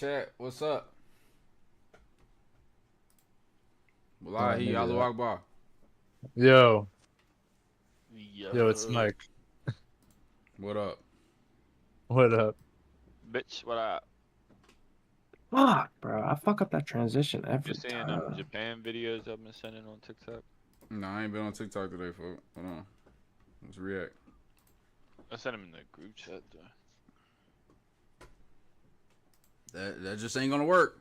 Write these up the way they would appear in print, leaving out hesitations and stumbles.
Chat, what's up? Alright, Wallahi, maybe Allahu that. Akbar. Yo, yo, it's Yo, Mike. What up? What up? bitch, what up? Fuck, bro. I fuck up that transition You every seeing them time. Japan videos I've been sending on TikTok? Nah, I ain't been on TikTok today, folks. Hold on. Let's react. I sent them in the group chat though. That just ain't gonna work.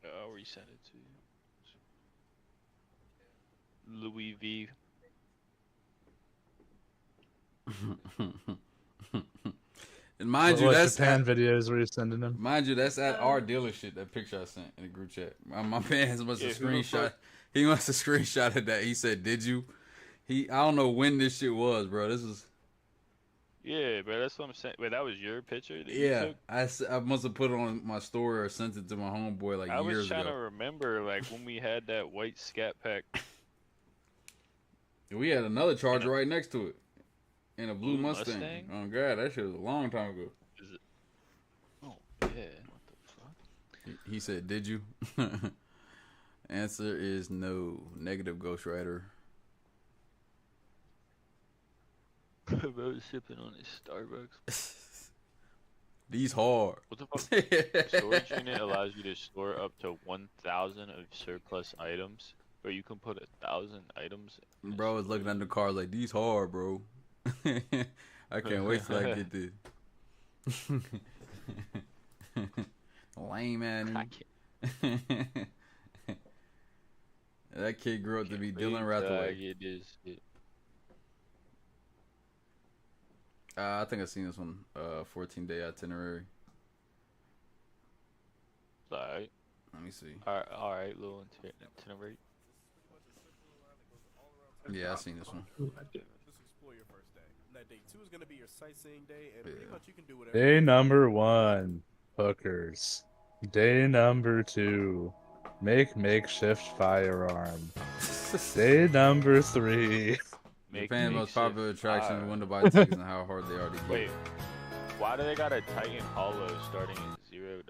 I'll resend it to you. Louis V. And mind What, you, what that's Japan at, videos were you sending him? mind you, that's at our dealership. That picture I sent in the group chat. My man must have Yeah, who the screenshot. fuck- He must have screenshotted that. He said, "Did you?" I don't know when this shit was, bro. This is Yeah, bro, that's what I'm saying. Wait, that was your picture that you yeah. took? I must have put it on my story or sent it to my homeboy like I was years trying to ago. remember like when we had that white scat pack. We had another Charger right next to it, and a blue Blue Mustang. Mustang? Oh god, that shit was a long time ago. Is it? Oh yeah, what the fuck? He said, "Did you?" Answer is no. Negative, Ghost Rider. Bro, sipping on his Starbucks. These hard. What the fuck? Storage unit allows you to store up to 1,000 of surplus items, but you can put 1,000 items. in a Bro was looking at the car like, these hard, bro. I can't wait till I get this. Lame man. I can't. That kid grew up to be wait Dylan till I Rathaway. get this shit. I think I seen this one. 14-day itinerary. Alright, Let me see. alright, little itinerary. Yeah, I seen this one. Just explore your first day. That day 2 is gonna be your sightseeing day, and pretty Yeah. much you can do whatever. Day number 1, hookers. Day number 2, make makeshift firearm. Day number 3, Japan's most makeshift popular attraction, fire. when to buy tickets, and how hard they are to get. Wait, why do they got a Titan Hollow starting at $0?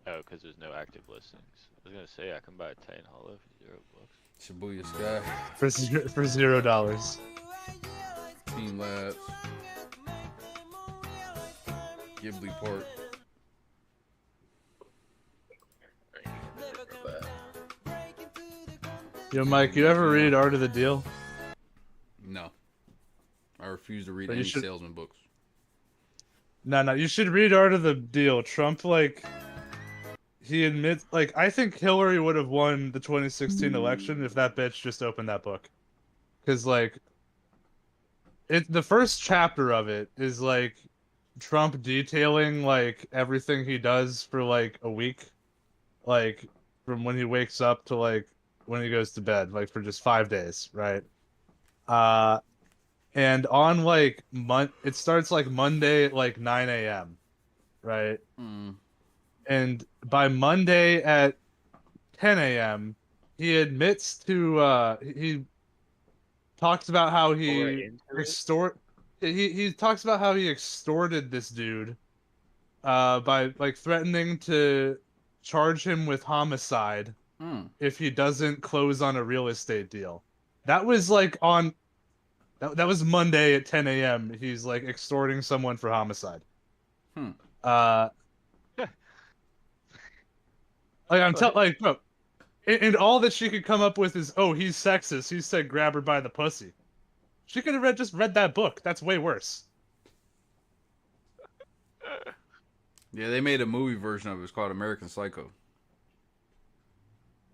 Oh, because there's no active listings. I was gonna say I can buy a Titan Hollow for $0. Shibuya Sky, for $0. Team Labs, Ghibli Park. Yo, Mike, you ever read Art of the Deal? No. I refuse to read But you any should- salesman books. No, you should read Art of the Deal. Trump, he admits, I think Hillary would have won the 2016 election if that bitch just opened that book. Because, the first chapter of it is, Trump detailing, everything he does for, a week. From when he wakes up to, when he goes to bed, for just 5 days, right? And on, it starts, Monday at, 9 a.m., right? Mm. And by Monday at 10 a.m., he admits to he talks about how he he talks about how he extorted this dude by threatening to charge him with homicide if he doesn't close on a real estate deal. That was that was Monday at 10 a.m. He's extorting someone for homicide. I'm telling, bro, and all that she could come up with is, oh, he's sexist. He said grab her by the pussy. She could have just read that book. That's way worse. Yeah, they made a movie version of it. It's called American Psycho.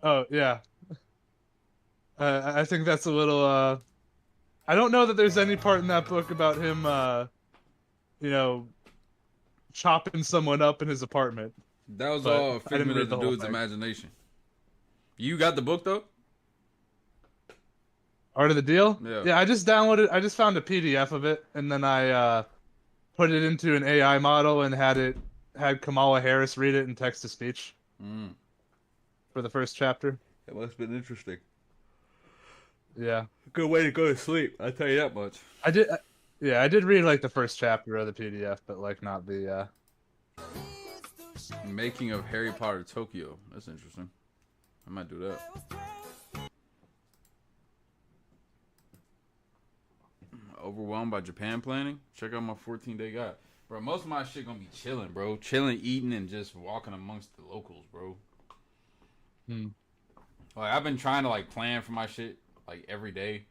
Oh yeah. I think that's a little. I don't know that there's any part in that book about him, chopping someone up in his apartment. That was But all a I didn't figment read of the the whole dude's thing. imagination. You got the book though? Art of the Deal? Yeah. Yeah, I just found a PDF of it, and then I put it into an AI model and had Kamala Harris read it in text to speech for the first chapter. It must have been interesting. Yeah. Good way to go to sleep. I tell you that much. I did Yeah, I did read like the first chapter of the PDF, but like not the. Making of Harry Potter Tokyo. That's interesting. I might do that. Overwhelmed by Japan planning? Check out my 14-day guide. Bro, most of my shit gonna be chilling, bro. Chilling, eating, and just walking amongst the locals, bro. Hmm. Like, I've been trying to, like, plan for my shit, like, every day.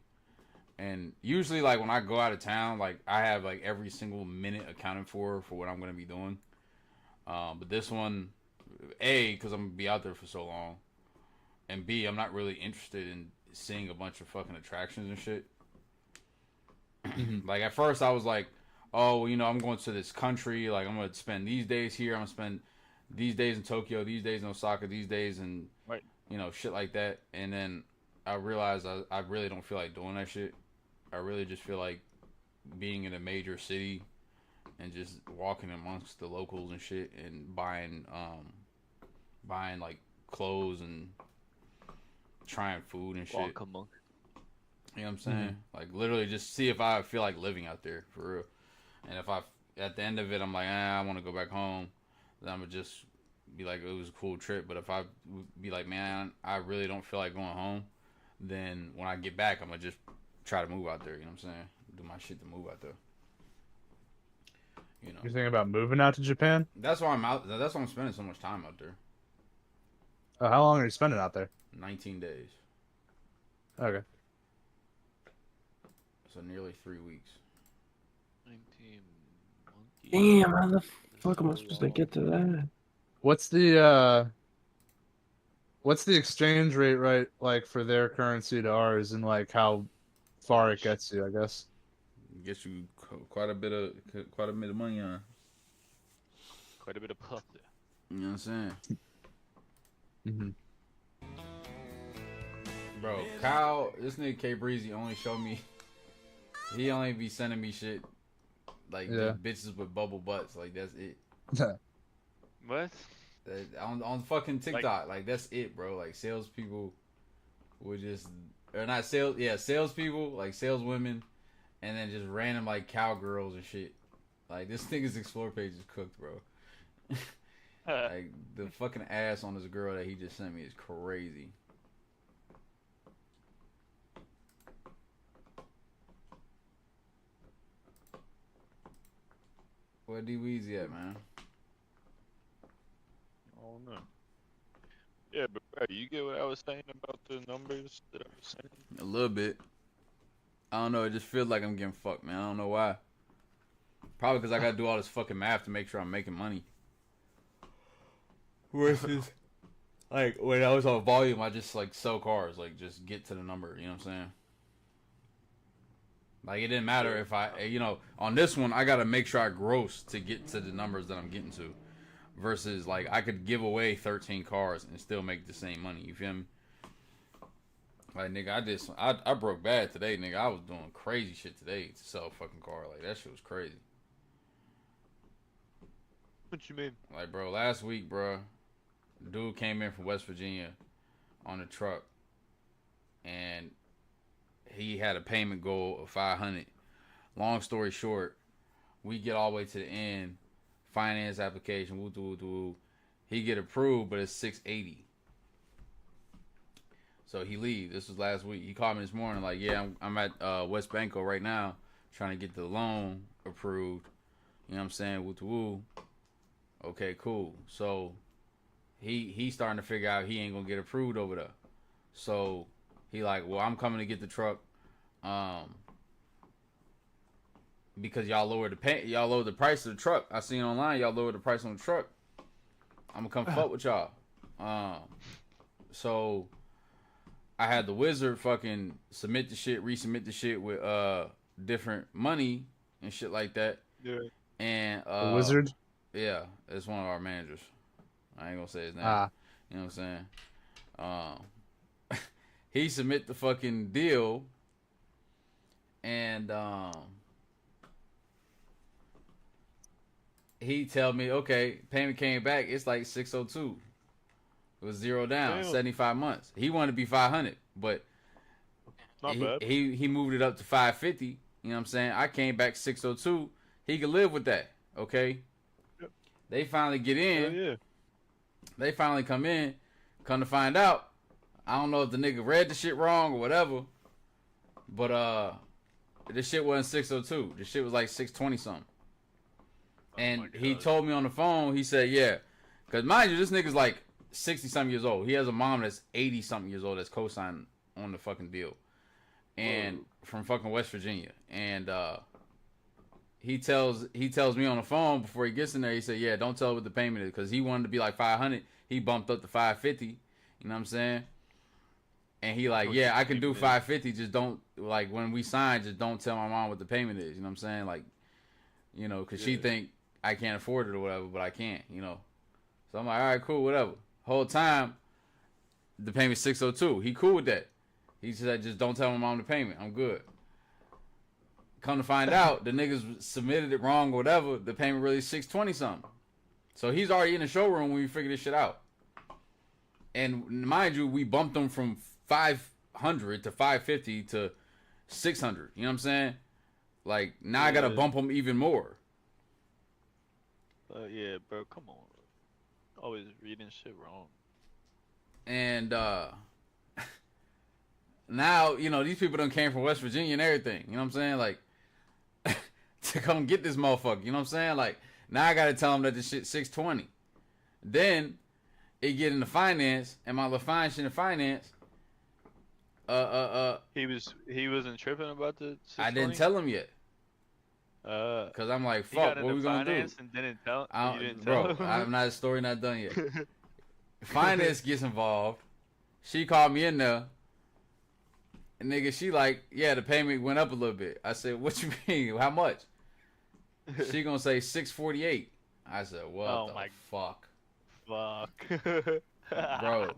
And usually, like, when I go out of town, like, I have, like, every single minute accounted for what I'm gonna be doing. But this one, A, because I'm gonna be out there for so long. And B, I'm not really interested in seeing a bunch of fucking attractions and shit. Like, at first I was like, oh, well, you know, I'm going to this country. Like, I'm going to spend these days here. I'm going to spend these days in Tokyo, these days in Osaka, these days in, Right. you know, shit like that. And then I realized I really don't feel like doing that shit. I really just feel like being in a major city and just walking amongst the locals and shit and buying like clothes and trying food and shit. Walk among. You know what I'm saying? Like, literally just see if I feel like living out there, for real. And if at the end of it, I'm like, I want to go back home, then I'm going to just be like, it was a cool trip. But if I be like, man, I really don't feel like going home, then when I get back, I'm going to just try to move out there, you know what I'm saying? Do my shit to move out there. You know? You're thinking about moving out to Japan? That's why I'm spending so much time out there. How long are you spending out there? 19 days. Okay. So nearly 3 weeks. 19 monkeys. Damn, how the fuck am I supposed to get to that? What's the exchange rate, right? Like for their currency to ours, and like how far it gets you, I guess. Gets you quite a bit of money on. Quite a bit of puff there. You know what I'm saying? Mm-hmm. Bro, Kyle, this nigga K Breezy only showed me. He only be sending me shit like just bitches with bubble butts. Like, that's it. What? On fucking TikTok, like that's it, bro. Like, salespeople would just, or not salespeople, like saleswomen, and then just random like cowgirls and shit. Like, this nigga's explore page is cooked, bro. Like, the fucking ass on this girl that he just sent me is crazy. Where D Weezy at, man? Oh no. Yeah, but bro, you get what I was saying about the numbers that I was saying? A little bit. I don't know. It just feels like I'm getting fucked, man. I don't know why. Probably because I gotta do all this fucking math to make sure I'm making money. Versus, like, when I was on volume, I just, like, sell cars. Like, just get to the number. You know what I'm saying? Like, it didn't matter if on this one, I gotta make sure I gross to get to the numbers that I'm getting to. Versus, like, I could give away 13 cars and still make the same money. You feel me? Like, nigga, I broke bad today, nigga. I was doing crazy shit today to sell a fucking car. Like, that shit was crazy. What you mean? Like, bro, last week, bro, dude came in from West Virginia on a truck, and he had a payment goal of $500. Long story short, we get all the way to the end, finance application, woo. He get approved, but it's $680. So he leaves. This was last week. He called me this morning, like, yeah, I'm at West Banco right now, trying to get the loan approved. You know what I'm saying? Woo. Okay, cool. So he starting to figure out he ain't gonna get approved over there. So he like, well, I'm coming to get the truck, because y'all lowered the price of the truck. I seen online y'all lowered the price on the truck. I'm gonna come fuck with y'all. So I had the wizard fucking submit the shit, resubmit the shit with different money and shit like that. Yeah. And The wizard? Yeah, it's one of our managers. I ain't gonna say his name. You know what I'm saying? He submit the fucking deal, and he tell me, okay, payment came back. It's like 602. It was zero down, Damn. 75 months. He wanted to be 500, but Not bad. he moved it up to 550. You You know what I'm saying? I came back 602. He could live with that. Okay. Yep. They finally get in. Yeah. They finally come in. Come to find out, I don't know if the nigga read the shit wrong or whatever. But this shit wasn't 602. This shit was like 620 something. And he told me on the phone, he said, yeah. Because mind you, this nigga's like 60 something years old. He has a mom that's 80 something years old that's co-signed on the fucking deal. And from fucking West Virginia. And he tells me on the phone before he gets in there, he said, yeah, don't tell her what the payment is. Because he wanted to be like 500. He bumped up to 550. You know what I'm saying? And he like, yeah, I can do 550. Just don't, like, when we sign, just don't tell my mom what the payment is. You know what I'm saying? Like, you know, because she think I can't afford it or whatever, but I can't, you know. So I'm like, all right, cool, whatever. Whole time, the payment's 602. He cool with that. He said, just don't tell my mom the payment. I'm good. Come to find out, the niggas submitted it wrong or whatever. The payment really is 620 something. So he's already in the showroom when we figure this shit out. And mind you, we bumped him from 500 to 550 to 600. You know what I'm saying? Like, now I gotta bump him even more. Yeah, bro, come on. Always reading shit wrong. And now, you know, these people done came from West Virginia and everything. You know what I'm saying? Like, to come get this motherfucker. You know what I'm saying? Like, now I gotta tell him that this shit's 620. Then it get into finance, and my LaFine shit in finance. He wasn't tripping about the 620? I didn't tell him yet. Cause I'm like, fuck, what we gonna do? And didn't tell, bro, I'm not, story not done yet. Finance gets involved. She called me in there. And nigga, she like, yeah, the payment went up a little bit. I said, what you mean? How much? She gonna say 648. I said, what the fuck? Fuck. Bro,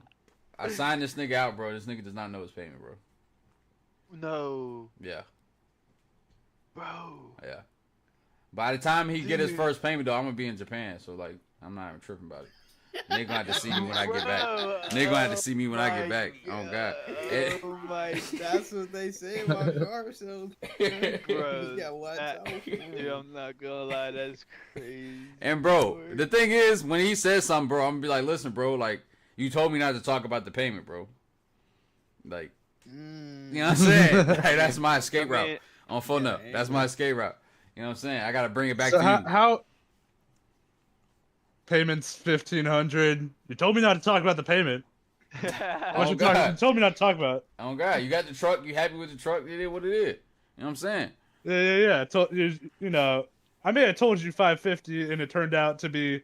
I signed this nigga out, bro. This nigga does not know his payment, bro. No. Yeah. Bro. Yeah. By the time he get his first payment, though, I'm gonna be in Japan. So, like, I'm not even tripping about it. Nigga gonna have to see me when I get back. Nigga gonna have to see me when I get back. Oh, God. Oh, my. That's what they say about car sales. Bro, Yeah, watch out. dude, I'm not gonna lie. That's crazy. And, bro, the thing is, when he says something, bro, I'm gonna be like, listen, bro, like, you told me not to talk about the payment, bro. Like, you know what I'm saying? Like, that's my escape route. On phone up. That's my escape route. You know what I'm saying? I gotta bring it back to you. How payments $1,500. You told me not to talk about the payment. What you told me not to talk about. Oh God, you got the truck. You happy with the truck? It is what it is. You know what I'm saying? Yeah. I told you, you know, I may have told you 550, and it turned out to be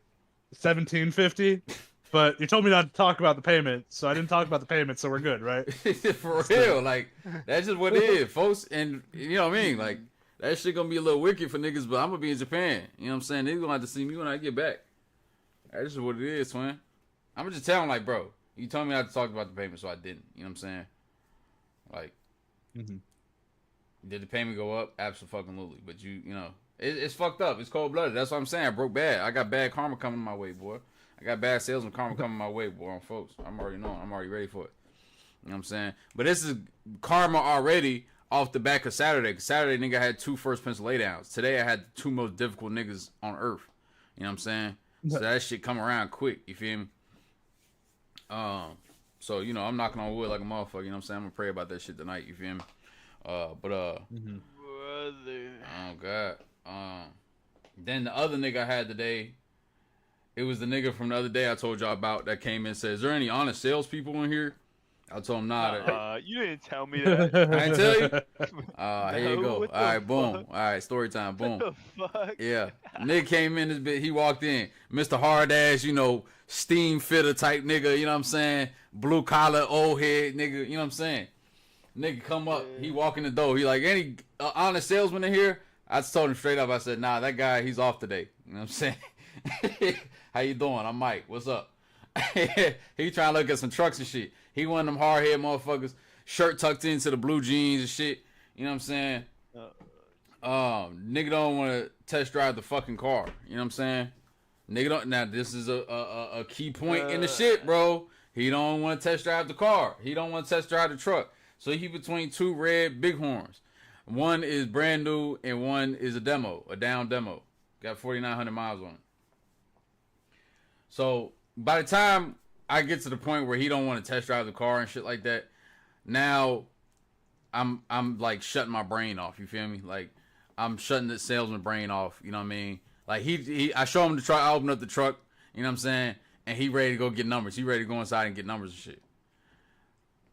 1750. But you told me not to talk about the payment, so I didn't talk about the payment, so we're good, right? For real, like, that's just what it is, folks. And you know what I mean? Like, that shit gonna be a little wicked for niggas, but I'm gonna be in Japan. You know what I'm saying? Niggas gonna have to see me when I get back. That's just what it is, twin. I'm gonna just tell him, like, bro, you told me not to talk about the payment, so I didn't. You know what I'm saying? Like, did the payment go up? Absolutely. But you know, it's fucked up. It's cold-blooded. That's what I'm saying. I broke bad. I got bad karma coming my way, boy. I got bad sales and karma coming my way, boy, on folks. I'm already knowing. I'm already ready for it. You know what I'm saying? But this is karma already off the back of Saturday. Cause Saturday, nigga, had 2 first pencil laydowns. Today, I had the 2 most difficult niggas on earth. You know what I'm saying? So that shit come around quick. You feel me? So, you know, I'm knocking on wood like a motherfucker. You know what I'm saying? I'm gonna pray about that shit tonight. You feel me? Brother. Oh, God. Then the other nigga I had today, it was the nigga from the other day I told y'all about that came in and said, is there any honest salespeople in here? I told him, nah. You didn't tell me that. I didn't tell you? Here you go. All right, boom. All right, story time. Boom. What the fuck? Yeah. Nigga came in this bit. He walked in. Mr. Hard Ass, you know, steam fitter type nigga, you know what I'm saying? Blue collar, old head nigga, you know what I'm saying? Nigga come up. He walk in the door. He like, any honest salesman in here? I just told him straight up. I said, nah, that guy, he's off today. You know what I'm saying? How you doing? I'm Mike. What's up? He trying to look at some trucks and shit. He one of them hard head motherfuckers, shirt tucked into the blue jeans and shit. You know what I'm saying? Nigga don't want to test drive the fucking car. You know what I'm saying? Nigga don't. Now this is a key point in the shit, bro. He don't want to test drive the car. He don't want to test drive the truck. So he between 2 red bighorns. One is brand new and one is a demo, a down demo. Got 4,900 miles on it. So by the time I get to the point where he don't want to test drive the car and shit like that, now I'm like shutting my brain off. You feel me? Like I'm shutting the salesman brain off. You know what I mean? Like I show him the truck. I open up the truck. You know what I'm saying? And he ready to go get numbers. He ready to go inside and get numbers and shit.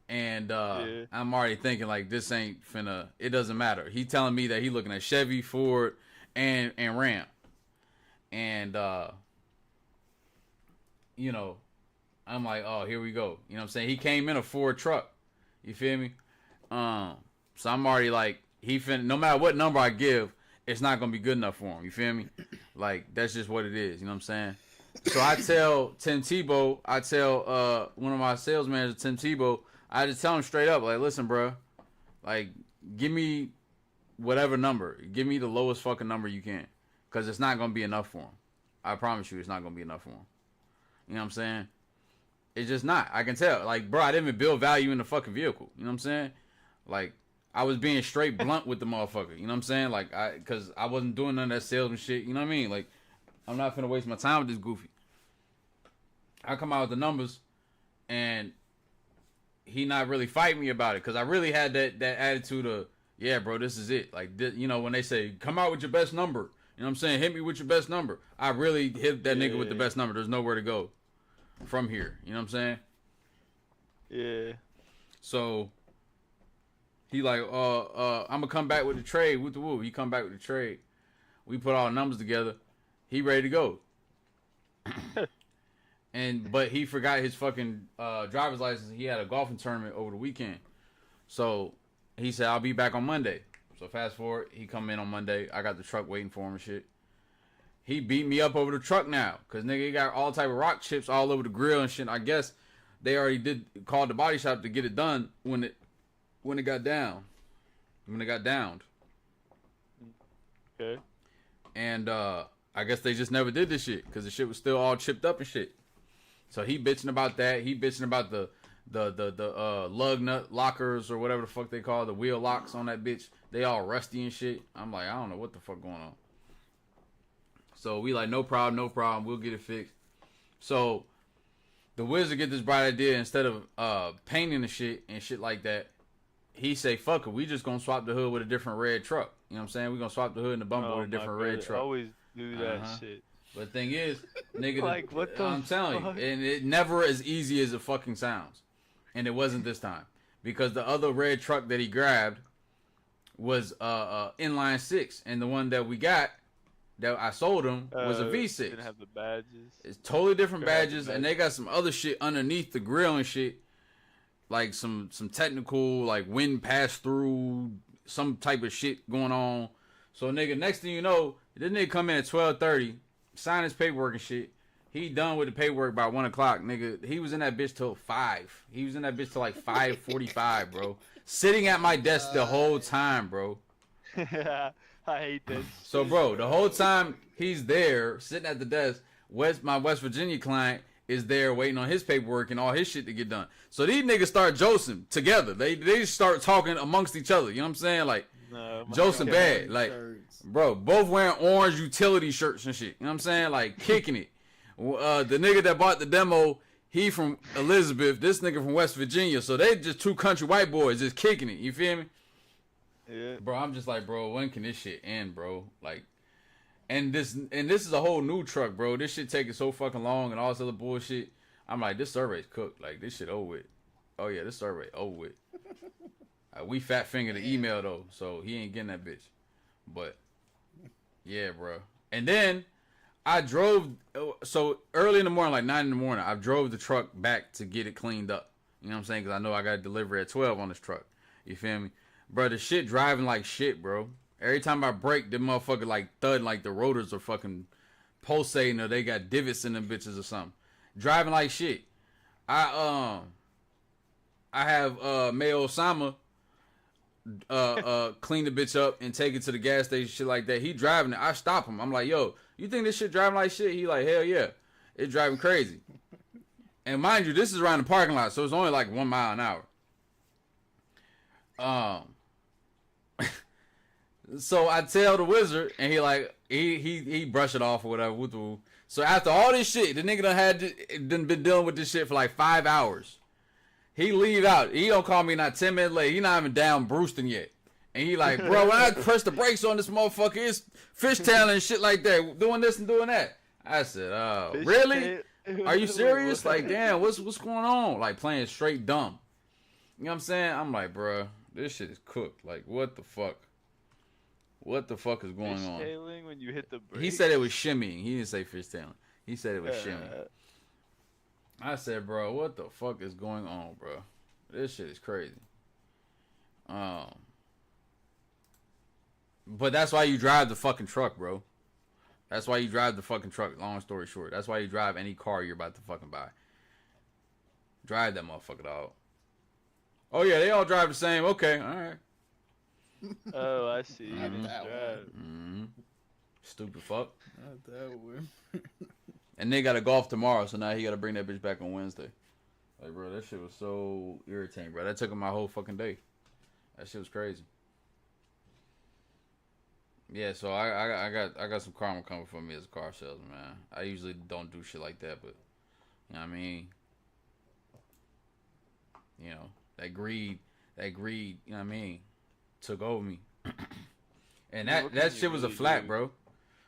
And I'm already thinking like this ain't finna. It doesn't matter. He telling me that he looking at Chevy, Ford, and Ram. And you know, I'm like, oh, here we go. You know what I'm saying? He came in a Ford truck. You feel me? So I'm already like, no matter what number I give, it's not gonna be good enough for him. You feel me? Like that's just what it is. You know what I'm saying? So I tell Tim Tebow, one of my sales managers, Tim Tebow, I just tell him straight up, like, listen, bro, like, give me whatever number. Give me the lowest fucking number you can. Because it's not going to be enough for him. I promise you it's not going to be enough for him. You know what I'm saying? It's just not. I can tell. Like, bro, I didn't even build value in the fucking vehicle. You know what I'm saying? Like, I was being straight blunt with the motherfucker. You know what I'm saying? Like, because I wasn't doing none of that salesman shit. You know what I mean? Like, I'm not finna waste my time with this goofy. I come out with the numbers, and he not really fighting me about it, because I really had that attitude of, yeah, bro, this is it. Like, you know, when they say, come out with your best number, you know what I'm saying? Hit me with your best number. I really hit that nigga with the best number. There's nowhere to go from here. You know what I'm saying? Yeah. So, he like, I'm going to come back with the trade. With the woo. He come back with the trade. We put all the numbers together. He ready to go. But he forgot his fucking driver's license. He had a golfing tournament over the weekend. So he said, I'll be back on Monday. So fast forward, he come in on Monday. I got the truck waiting for him and shit. He beat me up over the truck now. Because nigga, he got all type of rock chips all over the grill and shit. I guess they already called the body shop to get it done when it got down. When it got downed. Okay. And I guess they just never did this shit. Because the shit was still all chipped up and shit. So he bitching about that. He bitching about the lug nut lockers or whatever the fuck they call the wheel locks on that bitch. They all rusty and shit. I'm like, I don't know what the fuck going on. So we like, no problem. We'll get it fixed. So the wizard get this bright idea, instead of painting the shit and shit like that, he say, fuck it, we just gonna swap the hood with a different red truck. You know what I'm saying? We gonna swap the hood and the bumper with a different red truck. Always do that shit. But the thing is, nigga, like, what the I'm telling you, and it never as easy as it fucking sounds. And it wasn't this time. Because the other red truck that he grabbed was inline 6. And the one that we got, that I sold him, was a V6. Didn't have the badges. It's totally different badges, and they got some other shit underneath the grill and shit. Like some technical, like wind pass through, some type of shit going on. So nigga, next thing you know, this nigga come in at 12:30. Sign his paperwork and shit. He done with the paperwork by 1 o'clock, nigga. He was in that bitch till 5. He was in that bitch till like 5:45, bro. Sitting at my desk the whole time, bro. I hate this. So, bro, the whole time he's there, sitting at the desk, my West Virginia client is there waiting on his paperwork and all his shit to get done. So these niggas start josing together. They start talking amongst each other. You know what I'm saying? Like, josing bad. Like, bro, both wearing orange utility shirts and shit. You know what I'm saying? Like, kicking it. The nigga that bought the demo, he from Elizabeth. This nigga from West Virginia. So they just two country white boys just kicking it. You feel me? Yeah. Bro, I'm just like, bro, when can this shit end, bro? Like, and this is a whole new truck, bro. This shit taking so fucking long and all this other bullshit. I'm like, this survey's cooked. Like, this shit over with. Oh yeah, this survey over with. We fat fingered the email though, so he ain't getting that bitch. But yeah, bro. And then I drove so early in the morning, like 9 in the morning. I drove the truck back to get it cleaned up. You know what I'm saying? Because I know I got to deliver at 12 on this truck. You feel me, bro? The shit driving like shit, bro. Every time I brake, the motherfucker like thud, like the rotors are fucking pulsating, or they got divots in them bitches or something. Driving like shit. I have Mayo Osama clean the bitch up and take it to the gas station, shit like that. He driving it. I stop him. I'm like, yo, you think this shit driving like shit? He like, hell yeah, it's driving crazy. And mind you, this is around the parking lot, so it's only like 1 mile an hour. So I tell the wizard, and he brush it off or whatever. Woo-woo. So after all this shit, the nigga done been dealing with this shit for like 5 hours. He leave out. He don't call me not 10 minutes late. He not even down Brewston yet. And he like, bro, when I press the brakes on this motherfucker, it's fishtail and shit like that, doing this and doing that. I said, oh, really? Are you serious? Like, damn, what's going on? Like playing straight dumb. You know what I'm saying? I'm like, bro, this shit is cooked. Like, what the fuck? What the fuck is going on? Fishtailing when you hit the brakes? He said it was shimmying. He didn't say fishtailing. He said it was shimmying. I said, bro, what the fuck is going on, bro? This shit is crazy. But that's why you drive the fucking truck, bro. That's why you drive the fucking truck. Long story short, that's why you drive any car you're about to fucking buy. Drive that motherfucker, dog. Oh yeah, they all drive the same. Okay, all right. Oh, I see. Not You that drive. Mm-hmm. Stupid fuck. Not that one. And they got to golf tomorrow, so now he got to bring that bitch back on Wednesday. Like, bro, that shit was so irritating, bro. That took him my whole fucking day. That shit was crazy. Yeah, so I got some karma coming from me as a car salesman, man. I usually don't do shit like that, but you know what I mean? You know, that greed, you know what I mean, took over me. And that shit was a flat, bro.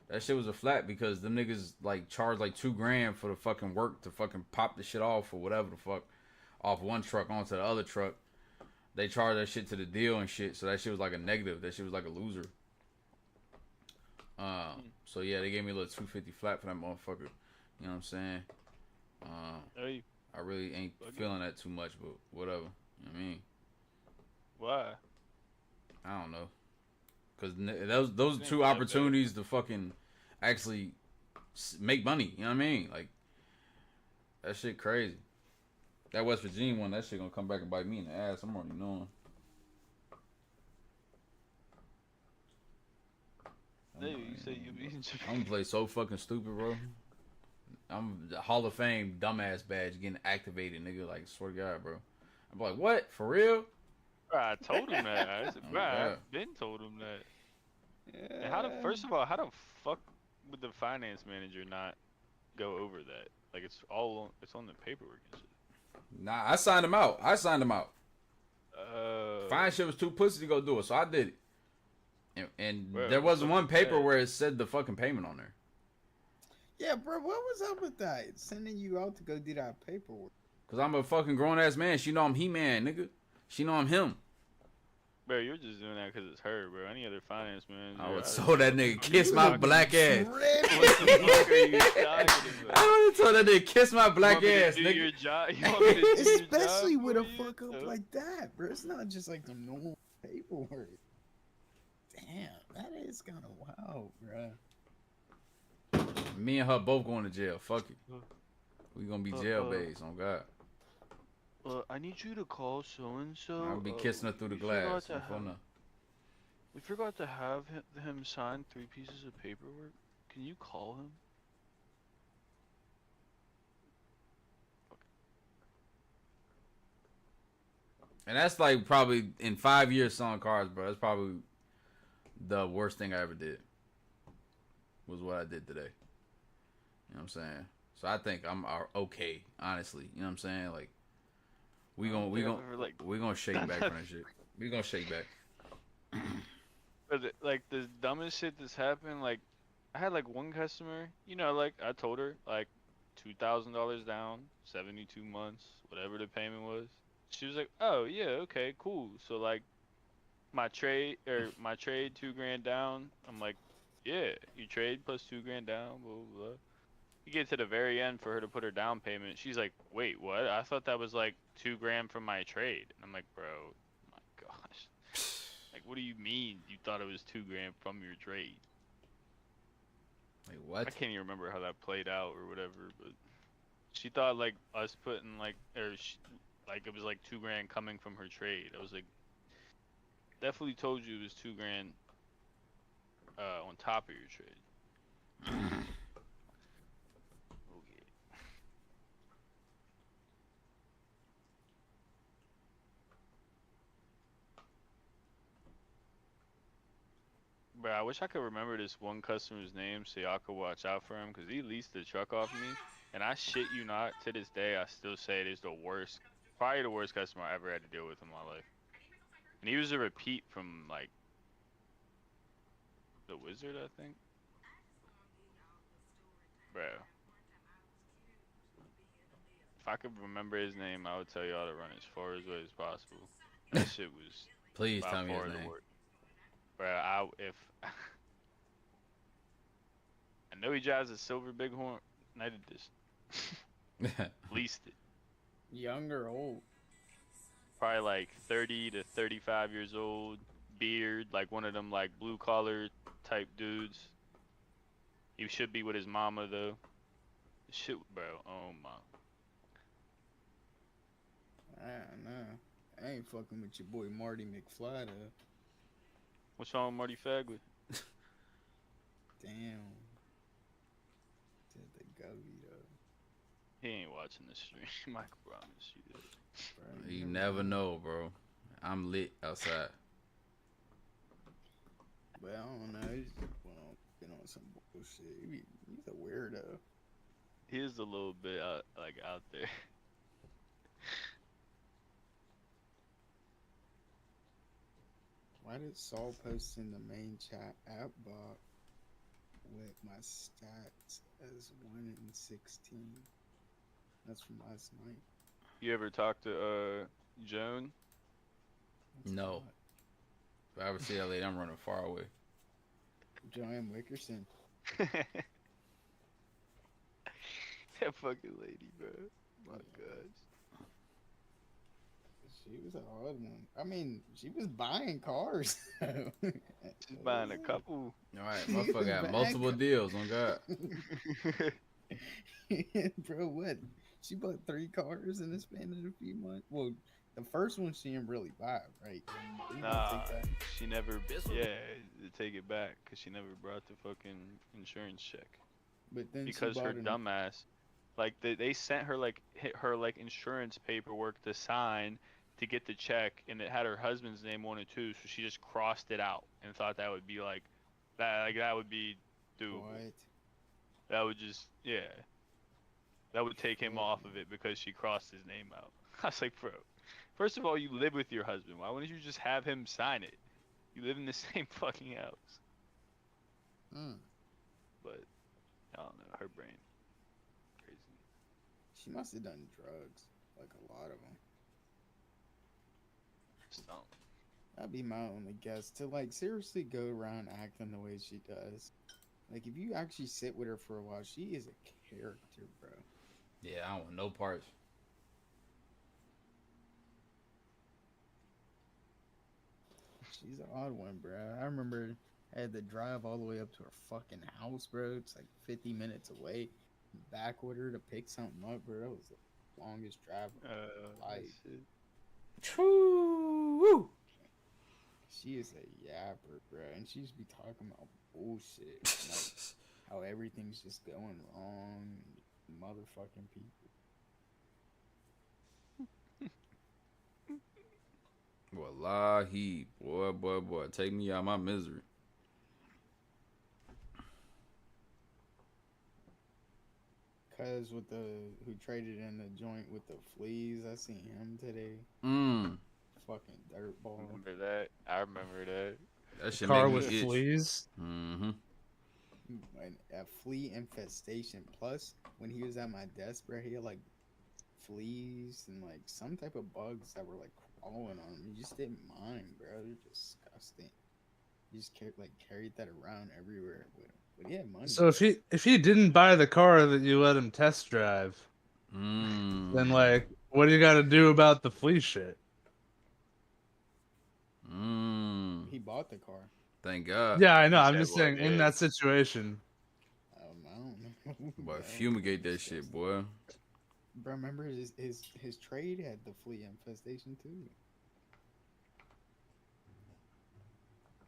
That shit was a flat because them niggas like charged like $2,000 for the fucking work to fucking pop the shit off or whatever the fuck off one truck onto the other truck. They charged that shit to the deal and shit, so that shit was like a negative. That shit was like a loser. So yeah, they gave me a little $250 flat for that motherfucker. You know what I'm saying? Hey, I really ain't feeling that too much, but whatever. You know what I mean? why? I don't know. Cause those are two opportunities to fucking actually make money. You know what I mean? Like that shit crazy. That West Virginia one, that shit gonna come back and bite me in the ass. I'm already knowing. Hey, you said you be in Japan. I'm gonna play so fucking stupid, bro. I'm the Hall of Fame dumbass badge getting activated, nigga. Like, swear to God, bro. I'm like, what? For real? Bro, I told him that. I said, bro, I've been told him that. And how first of all, how the fuck would the finance manager not go over that? Like, it's on the paperwork and shit. Nah, I signed him out. Fine shit was too pussy to go do it, so I did it. And Bro, there wasn't one paper bad. where it said the fucking payment on there. Yeah, bro, what was up with that? Sending you out to go do that paperwork. Cause I'm a fucking grown ass man. She know I'm He-Man, nigga. She know I'm him. Bro, you're just doing that because it's her, bro. Any other finance manager. I would told that nigga kiss my black ass. What the fuck are you talking about? I would told that nigga kiss my black You want me to ass, do nigga. your job? You want me to do your Especially job with a for you? fuck up like that, bro. It's not just like the normal paperwork. Damn, that is kind of wild, bro. Me and her both going to jail. Fuck it. We gonna be jail babes, on God. I need you to call so and so. I'll be kissing her through the glass. We forgot to have him sign 3 pieces of paperwork. Can you call him? And that's like probably in 5 years selling cars, bro. That's probably the worst thing I ever did. Was what I did today. You know what I'm saying? So I think I'm okay, honestly. You know what I'm saying? Like we gonna shake back from that shit. We gonna shake back. But like the dumbest shit that's happened, like I had like one customer, you know, like I told her like $2,000 down, 72 months, whatever the payment was. She was like, "Oh yeah, okay, cool." So like my trade $2,000 down. I'm like, "Yeah, you trade plus $2,000 down, blah blah blah." You get to the very end for her to put her down payment. She's like, "Wait, what? I thought that was like $2,000 from my trade." And I'm like, "Bro, my gosh, like what do you mean you thought it was $2,000 from your trade?" Like what? I can't even remember how that played out or whatever, but she thought like us putting like like it was like $2,000 coming from her trade. I was like, definitely told you it was $2,000 on top of your trade. Okay. Bro, I wish I could remember this one customer's name so y'all could watch out for him, because he leased the truck off me. And I shit you not, to this day, I still say it is the worst, probably the worst customer I ever had to deal with in my life. And he was a repeat from, like, the Wizard, I think. Bro. If I could remember his name, I would tell y'all to run as far away as possible. That shit was Please by tell me far his the name. worst. Bro, if I know he drives a silver Bighorn, United this. Leased it. Young or old? Probably like 30 to 35 years old, beard, like one of them like blue collar type dudes. He should be with his mama though. Shit, bro. Oh my. I don't know. I ain't fucking with your boy Marty McFly though. What's wrong with Marty Fagley? Damn. Did the goatee though. He ain't watching the stream. I can promise you that. Bro, You never know, bro. I'm lit outside. But I don't know. He's just been on some bullshit. He's a weirdo. He is a little bit out there. Why did Saul post in the main chat app bot with my stats as 1 in 16? That's from last night. You ever talk to Joan? What's No. If I ever see that lady, I'm running far away. that? Joanne Wickerson. That fucking lady, bro. My God. She was an odd one. I mean, she was buying cars. She's buying a couple. All right, motherfucker got multiple deals on God. Bro, what? She bought 3 cars in the span of a few months. Well, the first one she didn't really buy, right? Didn't Nah, take that. she never. Yeah, to take it back, cause she never brought the fucking insurance check. But then Because she her bought dumbass, like they sent her like insurance paperwork to sign to get the check, and it had her husband's name on it too. So she just crossed it out and thought that would be like that would be doable. What? That would just that would take him off of it because she crossed his name out. I was like, bro, first of all, you live with your husband. Why wouldn't you just have him sign it? You live in the same fucking house. Mm. But I don't know, her brain crazy. She must have done drugs, like a lot of them. Just don't. That'd be my only guess. To like seriously go around acting the way she does. Like if you actually sit with her for a while, she is a character, bro. Yeah, I don't want no parts. She's an odd one, bro. I remember I had to drive all the way up to her fucking house, bro. It's like 50 minutes away. Back with her to pick something up, bro. That was the longest drive of my life. Shit. True. She is a yapper, bro. And she just be talking about bullshit. Like how everything's just going wrong. Motherfucking people. Wallahi, boy, take me out of my misery. Cuz with who traded in the joint with the fleas, I seen him today. Fucking dirtball. Remember that? I remember that. That shit Car make with me itch. fleas. Mm-hmm. A flea infestation. Plus, when he was at my desk, bro, he had like fleas and like some type of bugs that were like crawling on him. He just didn't mind, bro. They're disgusting. He just carried that around everywhere with him. But he had money. So if he didn't buy the car that you let him test drive, then like, what do you got to do about the flea shit? He bought the car. Thank God. Yeah, I know. He I'm said, just well, saying, yeah. in that situation. I don't know. But fumigate that shit, boy. Bro, remember his trade had the flea infestation too.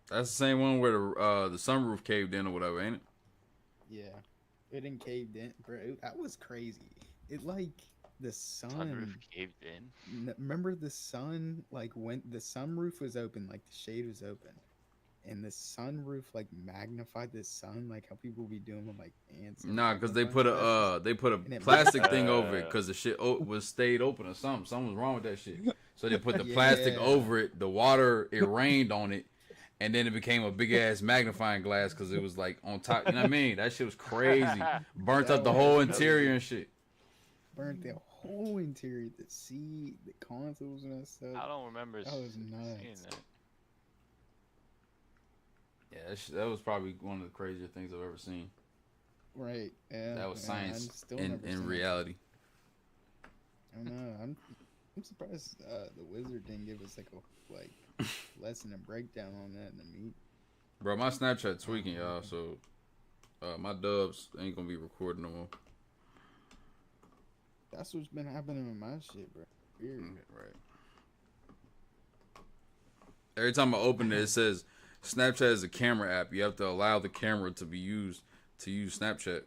That's the same one where the sunroof caved in or whatever, ain't it? Yeah, it didn't caved in, bro. That was crazy. It like the sun. Sunroof caved in. Remember the sun? Like when the sunroof was open, like the shade was open, and the sunroof like magnified the sun, like how people be doing with like ants. and Nah, because they magnifying put a And it plastic thing over it because the shit was stayed open or something. Something was wrong with that shit. So they put the plastic Yeah. over it. The water, it rained on it, and then it became a big ass magnifying glass because it was like on top. You know what I mean? That shit was crazy. Burnt That up the whole was interior and shit. burnt the whole interior, the seat, the consoles and that stuff. I don't remember That was seeing nuts. that. Yeah, that was probably one of the crazier things I've ever seen. Right. Yeah. That was yeah, science I've still in never seen it. reality. I don't know. I'm surprised the wizard didn't give us like a lesson and breakdown on that in the meet. Bro, my Snapchat tweaking, y'all, so my dubs ain't gonna be recording no more. That's what's been happening with my shit, bro. Weird. Right. Every time I open it, it says Snapchat is a camera app. You have to allow the camera to be used to use Snapchat.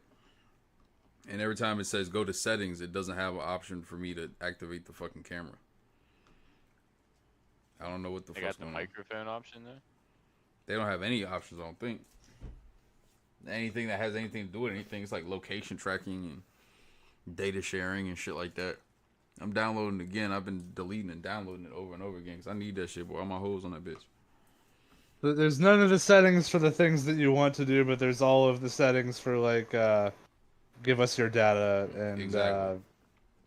And every time it says go to settings, it doesn't have an option for me to activate the fucking camera. I don't know what the They fuck's got the going on. microphone option there. They don't have any options, I don't think. Anything that has anything to do with anything, it's like location tracking and data sharing and shit like that. I'm downloading it again. I've been deleting and downloading it over and over again because I need that shit, boy. All my hoes on that bitch. There's none of the settings for the things that you want to do, but there's all of the settings for like give us your data and Exactly.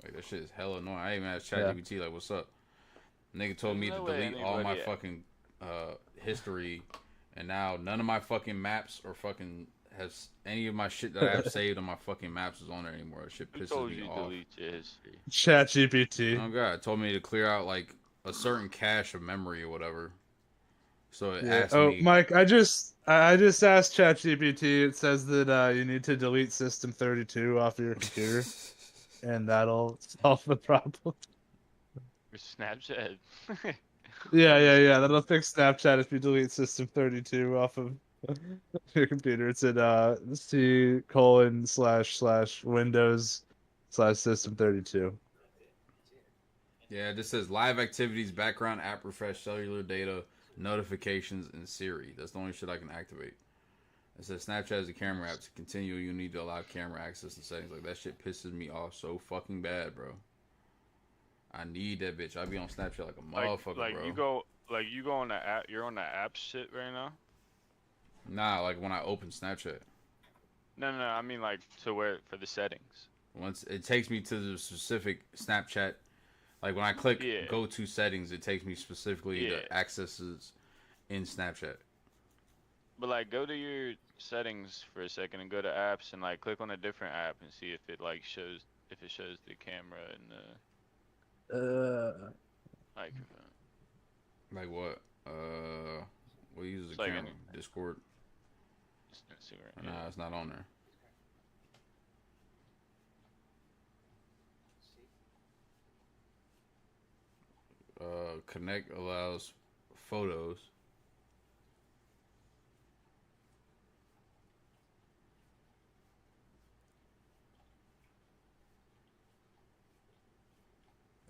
Like that shit is hella annoying. I even asked ChatGPT like, "What's up?" Nigga told me There's to no way delete all my anybody- fucking history, and now none of my fucking maps or fucking has any of my shit that I have saved on my fucking maps is on there anymore. That shit Who pisses told me you to off. delete your history? ChatGPT. Oh god, it told me to clear out like a certain cache of memory or whatever. So it Yeah. asked Oh, me. Mike, I just asked ChatGPT. It says that you need to delete System 32 off your computer, and that'll solve the problem. Your Snapchat. Yeah. That'll fix Snapchat if you delete System 32 off of your computer. It's at C://Windows/System 32. Yeah, it just says live activities, background app refresh, cellular data, notifications, and Siri. That's the only shit I can activate. It says Snapchat is a camera app. To continue, you need to allow camera access and settings. Like that shit pisses me off so fucking bad, bro. I need that bitch. I be on Snapchat like a motherfucker, like bro. you go on the app. You're on the app shit right now. Nah, like when I open Snapchat. No. I mean like to where for the settings. Once it takes me to the specific Snapchat. Like when I click Yeah. go to settings, it takes me specifically Yeah. to accesses in Snapchat. But like go to your settings for a second and go to apps and like click on a different app and see if it like shows the camera and the microphone. Like what? What uses It's the like camera? any- Discord. Instagram. Nah, it's not on there. Connect allows photos.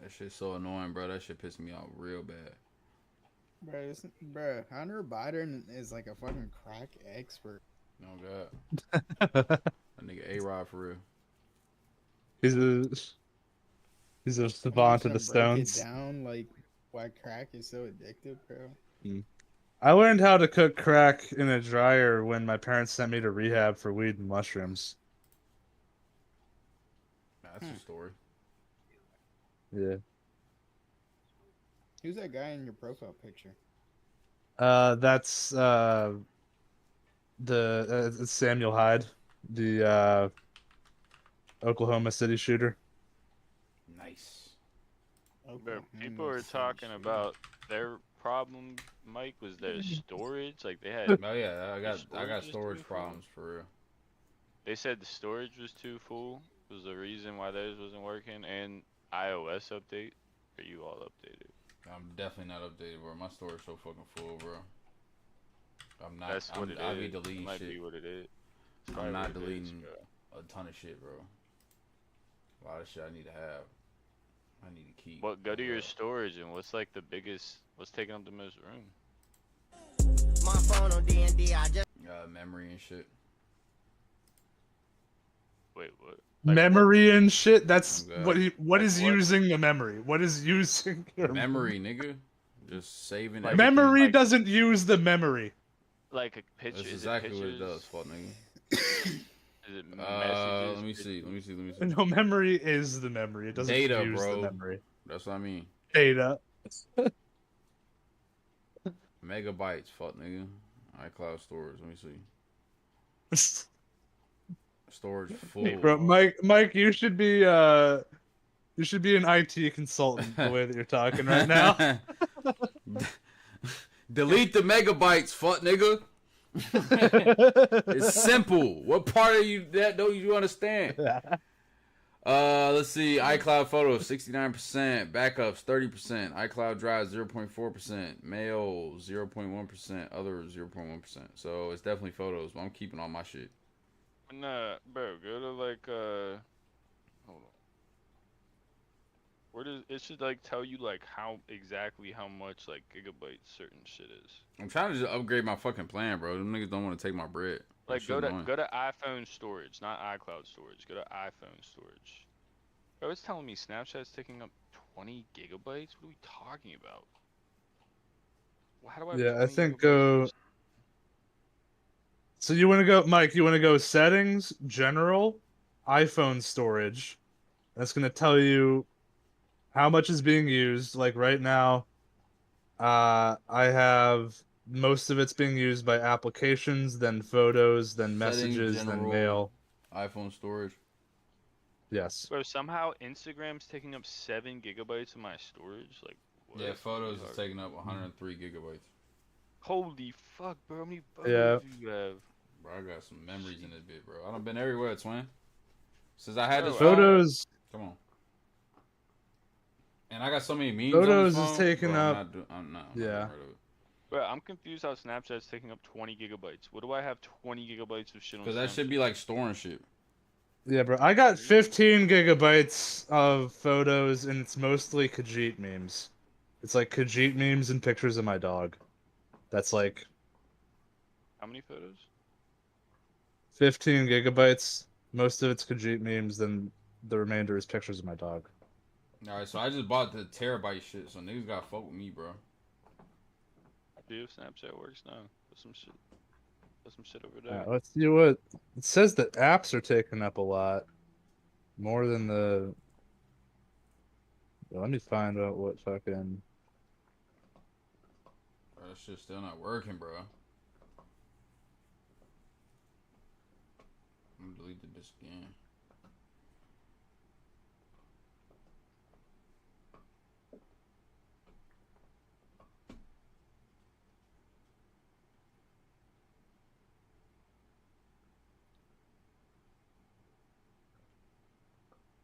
That shit's so annoying, bro. That shit pissed me off real bad. Bro, Hunter Biden is like a fucking crack expert. Oh god, that nigga A-Rod for real. He's a savant of the Trying to break stones. it down, like why crack is so addictive, bro. I learned how to cook crack in a dryer when my parents sent me to rehab for weed and mushrooms. That's a story. Yeah. Who's that guy in your profile picture? That's it's Samuel Hyde, the Oklahoma City shooter. Nice. But people are talking about their problem, Mike, was their storage. Like they had, Oh yeah, I got Storage is storage too full. problems for real. they said the storage was too full. Was the reason why theirs wasn't working, and iOS update. Are you all updated? I'm definitely not updated, bro. My storage so fucking full, bro. I'm not. That's what it I'll be is. deleting Might shit. be what it is. It's I'm probably not what it is, deleting bro. a ton of shit, bro. A lot of shit I need to have. I need to keep. What go to your storage and what's like the biggest? What's taking up the most room? My phone on D&D, I just Memory and shit. Wait, what? Memory and shit. That's Okay. what is what? using the memory? What is using your Memory, nigga. Just saving Like- everything. Memory Like- doesn't use the memory. Like a picture. That's Is exactly it what it pictures? does, fuck nigga. Is it messages? Let me see. No, memory is the memory. It doesn't Data, use bro. the memory. That's what I mean. Data. Megabytes, fuck nigga. iCloud storage. Let me see. Storage full. Bro, Mike, you should be an IT consultant the way that you're talking right now. Delete the megabytes, fuck nigga. It's simple. What part of you that don't you understand? Let's see. iCloud photos 69%, backups 30%, iCloud Drive 0.4%, mail 0.1%, other 0.1%. So it's definitely photos, but I'm keeping all my shit. Nah, bro, go to like hold on. Where does it should like tell you like how much like gigabytes certain shit is. I'm trying to just upgrade my fucking plan, bro. Them niggas don't want to take my bread. That Like shit go annoying. to iPhone storage, not iCloud storage. Go to iPhone storage. Bro, it's telling me Snapchat's taking up 20 gigabytes. What are we talking about? How do I? have Yeah, I 20 think gigabytes of So you want to go, Mike? You want to go settings, general, iPhone storage. That's going to tell you how much is being used. Like right now, I have most of it's being used by applications, then photos, then messages, then general. mail. iPhone storage. Yes. Bro, somehow Instagram's taking up 7 gigabytes of my storage. Like, what? Yeah, photos is Retarded. taking up 103 gigabytes. Holy fuck, bro! How many photos Yeah. do you have? Bro, I got some memories in this bit, bro. I done been everywhere, twin. Since I had Bro, this phone. Photos. Come on. And I got so many memes Photos on is this phone. taking bro, up- I'm not Yeah. getting rid of it. Bro, I'm confused how Snapchat's taking up 20 gigabytes. What do I have 20 gigabytes of shit on? Because that should be like storing shit. Yeah, bro. I got 15 gigabytes of photos, and it's mostly Khajiit memes. It's like Khajiit memes and pictures of my dog. That's like How many photos? 15 gigabytes. Most of it's Khajiit memes, then the remainder is pictures of my dog. Alright, so I just bought the terabyte shit, so niggas gotta fuck with me, bro. See if Snapchat works now. Put some shit. Put some shit over there. Let's see what it says. That apps are taking up a lot more than the. Let me find out what fucking. Bro, that shit's still not working, bro. I'm gonna delete this again.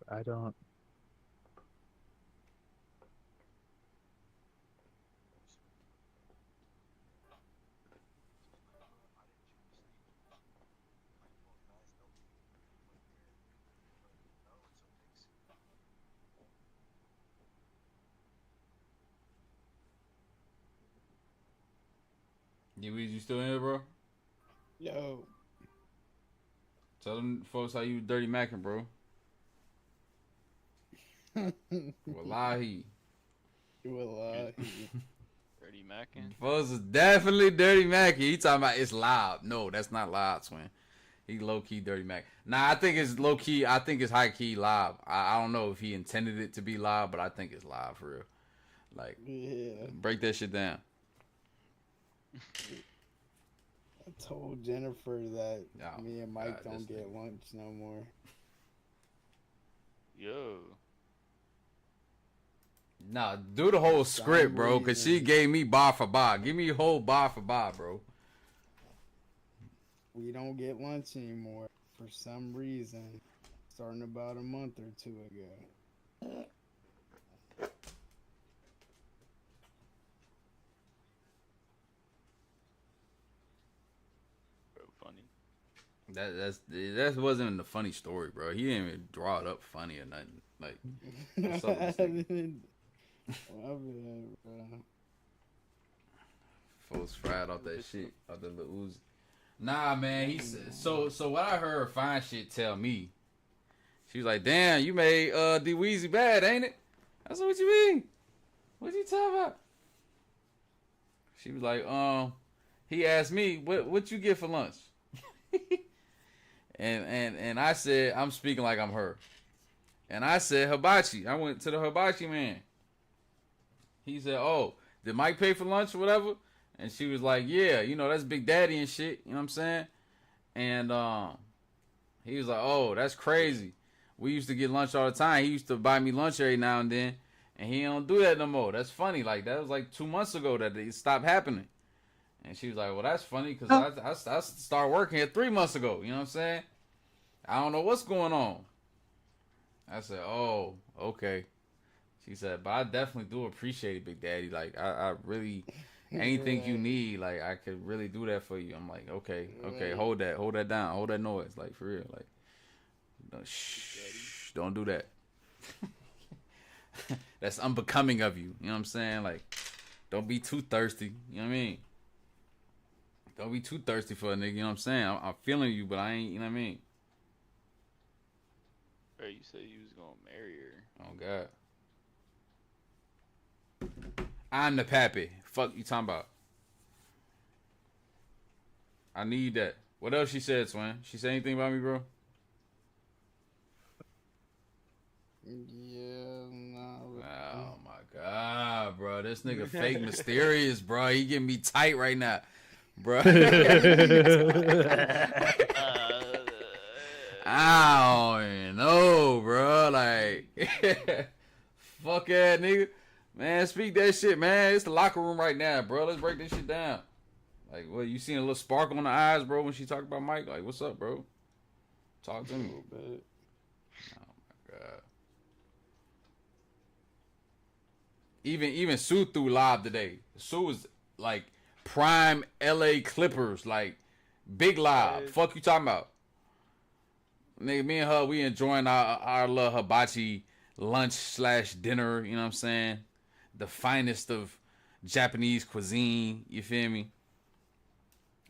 I don't. D-Weez, you still in here, bro? Yo. Tell them folks how you dirty macking, bro. Wallahi. Wallahi. Dirty Mackin. Folks is definitely dirty macking. He talking about it's live. No, that's not live, twin. He low-key dirty mac. Nah, I think it's low-key. I think it's high-key live. I don't know if he intended it to be live, but I think it's live for real. Like, Yeah. break that shit down. I told Jennifer that Oh, me and Mike God, don't this get nigga. lunch no more. Yo. Nah, do the whole script, bro, because she reason. gave me bar for bar. Give me a whole bar for bar, bro. We don't get lunch anymore for some reason. Starting about a month or two ago. Bro, funny. That wasn't a funny story, bro. He didn't even draw it up funny or nothing. Like, what's up with this nigga? My bad, bro. Folks fried off that shit, off the little Uzi. Nah, man. He said so. What I heard Fine Shit tell me, she was like, "Damn, you made D Weezy bad, ain't it?" I said, "What you mean? What you talking about?" She was like, he asked me, "What you get for lunch?" and I said, I'm speaking like I'm her, and I said hibachi. I went to the hibachi man. He said, "Oh, did Mike pay for lunch or whatever?" And she was like, "Yeah, you know, that's Big Daddy and shit." You know what I'm saying? And he was like, "Oh, that's crazy. We used to get lunch all the time. He used to buy me lunch every now and then, and he don't do that no more. That's funny. Like, that was like 2 months ago that it stopped happening." And she was like, "Well, that's funny because I started working here 3 months ago. You know what I'm saying? I don't know what's going on." I said, "Oh, okay." She said, "But I definitely do appreciate it, Big Daddy. Like, I really, anything you need, like, I could really do that for you." I'm like, okay, hold that down, hold that noise, like, for real, like, shh, don't do that. That's unbecoming of you. You know what I'm saying? Like, don't be too thirsty. You know what I mean? Don't be too thirsty for a nigga. You know what I'm saying? I'm feeling you, but I ain't. You know what I mean? Bro, you said you was gonna marry her. Oh God. I'm the pappy. Fuck you talking about? I need that. What else she said, Swin? She said anything about me, bro? Yeah, nah. Oh my God, bro. This nigga fake mysterious, bro. He getting me tight right now, bro. I don't even know, bro. Like, fuck that nigga. Man, speak that shit, man. It's the locker room right now, bro. Let's break this shit down. Like, what, you seen a little sparkle in the eyes, bro, when she talked about Mike? Like, what's up, bro? Talk to me. A little bit. Oh my God. Even Sue threw live today. Sue was like prime LA Clippers, like big live. Fuck you talking about? Nigga, me and her, we enjoying our little hibachi lunch/dinner, you know what I'm saying? The finest of Japanese cuisine, you feel me?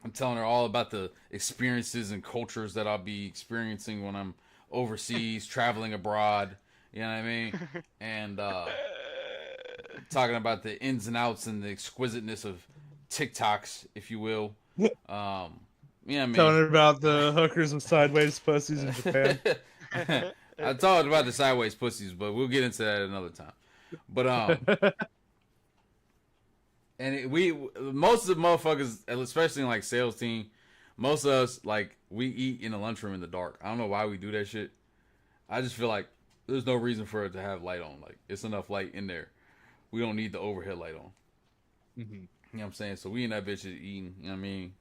I'm telling her all about the experiences and cultures that I'll be experiencing when I'm overseas, traveling abroad, you know what I mean? And talking about the ins and outs and the exquisiteness of TikToks, if you will. Yeah, I mean, Telling her about the hookers and sideways pussies in Japan. I talked about the sideways pussies, but we'll get into that another time. But and most of the motherfuckers, especially in like sales team, most of us like we eat in the lunchroom in the dark. I don't know why we do that shit. I just feel like there's no reason for it to have light on. Like, it's enough light in there. We don't need the overhead light on. Mm-hmm. You know what I'm saying? So we in that bitch is eating, you know what I mean?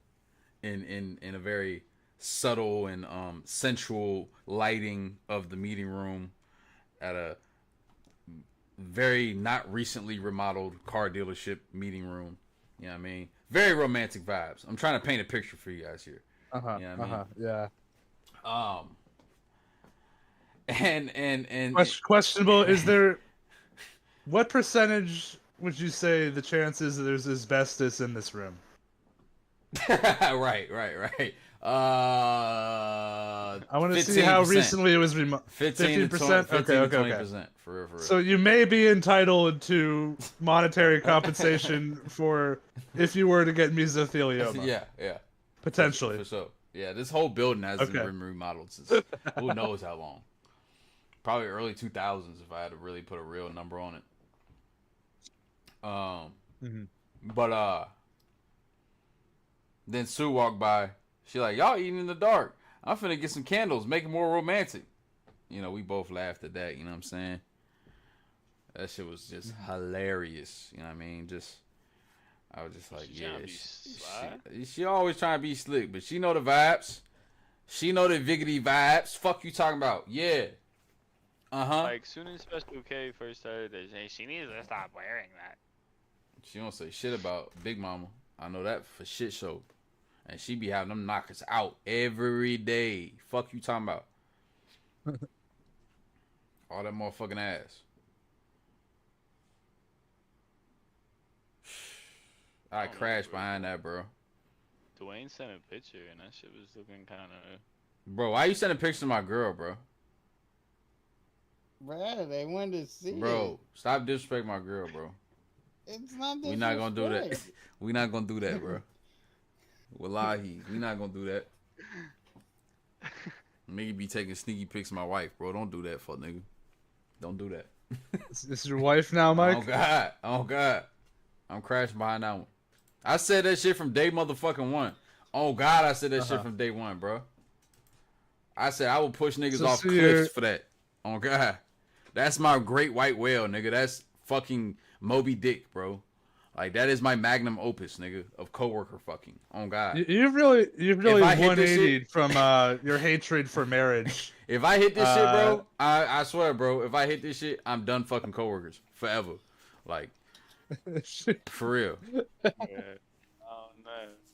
In a very subtle and sensual lighting of the meeting room at a very not recently remodeled car dealership meeting room. You know what I mean? Very romantic vibes. I'm trying to paint a picture for you guys here. Uh-huh. You know what I mean? Yeah. And Questionable. Is there? What percentage would you say the chances that there's asbestos in this room? right. I want to see how 15%. recently it was 15%. 15%. Okay. 20%. For real. So you may be entitled to monetary compensation for if you were to get mesothelioma. Yeah. Potentially. For sure. Yeah, this whole building hasn't been remodeled since who knows how long. Probably early 2000s if I had to really put a real number on it. But then Sue walked by. She like, y'all eating in the dark. I'm finna get some candles, make it more romantic. You know, we both laughed at that, you know what I'm saying? That shit was just hilarious. You know what I mean? I was just like, she always trying to be slick, but she know the vibes. She know the Viggity vibes. Fuck you talking about? Yeah. Like, soon as Special K first started this, she needs to stop wearing that. She don't say shit about Big Mama. I know that for shit show. And she be having them knockers out every day. Fuck you talking about? All that motherfucking ass. I don't know, crashed bro. behind that, bro. Dwayne sent a picture and that shit was looking kind of. Bro, why you sending pictures of my girl, bro? Bruh, they wanted to see Bro, stop disrespecting my girl, bro. it. It's not We not gonna do that. disrespect. We not gonna do that, bro. Wallahi, we not gonna do that. Nigga be taking sneaky pics of my wife, bro. Don't do that, fuck nigga. Don't do that. This is your wife now, Mike? Oh God, oh God, I'm crashing behind that one. I said that shit from day motherfucking one. Oh God, I said that shit from day one, bro. I said I will push niggas So off see cliffs your- for that. Oh God, that's my great white whale, nigga. That's fucking Moby Dick, bro. Like that is my magnum opus, nigga, of coworker fucking. Oh God. You've really If I hit this 180'd from your hatred for marriage. If I hit this shit, bro, I swear, bro, if I hit this shit, I'm done fucking coworkers forever. Like, for real. Yeah. Oh no,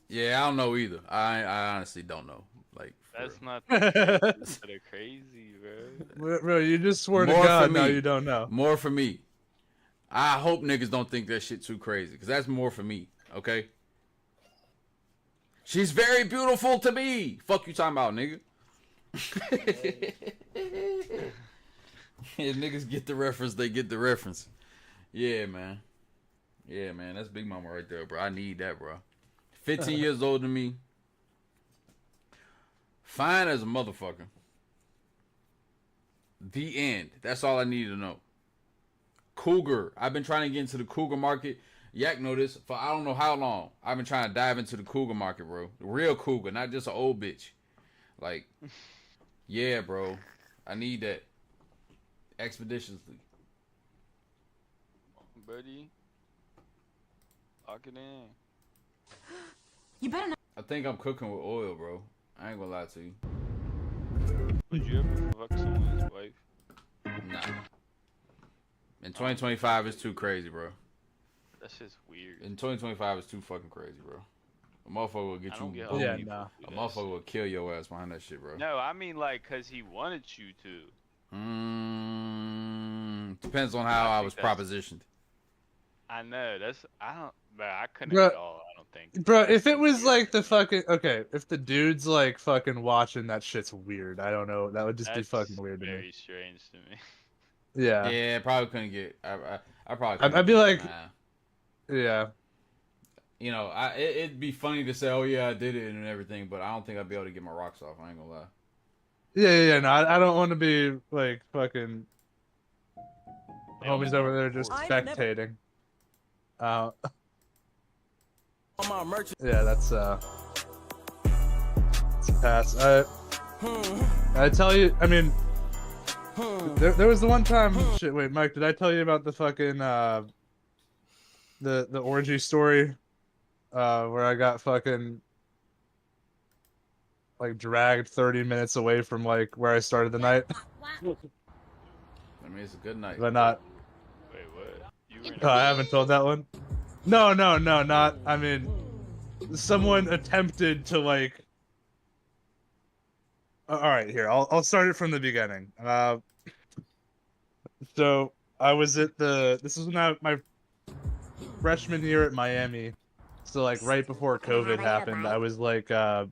Yeah, I don't know either. I honestly don't know. Like, for that's real. not the crazy, bro. Bro, you just swear to More for God now me. you don't know. More for me. I hope niggas don't think that shit too crazy, because that's more for me, okay? She's very beautiful to me. Fuck you talking about, nigga. If niggas get the reference, they get the reference. Yeah, man. Yeah, man. That's Big Mama right there, bro. I need that, bro. 15 years older than me. Fine as a motherfucker. The end. That's all I need to know. Cougar. I've been trying to get into the cougar market. Yak know this for I don't know how long. I've been trying to dive into the cougar market, bro. The real cougar, not just an old bitch. Like, yeah, bro. I need that. Expeditiously. Buddy, lock it in. You better not. I think I'm cooking with oil, bro. I ain't gonna lie to you. Would you ever fuck someone's wife? Nah. In 2025, it's too crazy, bro. That's just weird. In 2025, it's too fucking crazy, bro. A motherfucker will get I don't you get booed. how Yeah, people nah. do A that motherfucker shit. will kill your ass behind that shit, bro. No, I mean like, cause he wanted you to. Depends on how I think was that's- propositioned. I know. I don't. But I couldn't Bruh. at all. I don't think. Bro, That's if it too was weird like for the me. fucking okay, if the dude's like fucking watching, that shit's weird. I don't know. That would just be That's fucking weird to very me. strange to me. Yeah. Yeah, probably couldn't get. I probably. I'd couldn't be get- like- nah. Yeah. You know, it'd be funny to say, "Oh yeah, I did it" and everything, but I don't think I'd be able to get my rocks off. I ain't gonna lie. Yeah. No, I don't want to be like fucking They don't homies get over there just I've never- spectating. Uh, On my merchant. yeah, that's a pass. I tell you, I mean, there was the one time. Shit, wait, Mike, did I tell you about the fucking the orgy story? Where I got fucking like dragged 30 minutes away from like where I started the night, I mean, it's a good night. but not. Wait, what? You were in No, I haven't told that one. No, not. I mean, someone attempted to like. All right, here I'll start it from the beginning. So I was at this was my freshman year at Miami, so like right before COVID happened. I was like, I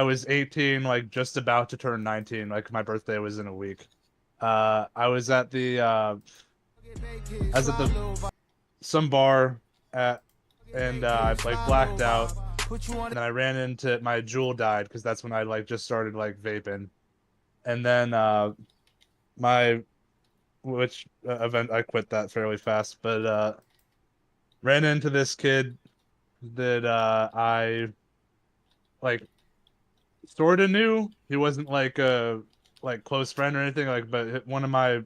was 18, like just about to turn 19. Like my birthday was in a week. I was at some bar and I like blacked out, and then I ran into my Juul died because that's when I like just started like vaping, and then my event I quit that fairly fast, but ran into this kid that I like sort of knew. He wasn't like a close friend or anything, like, but one of my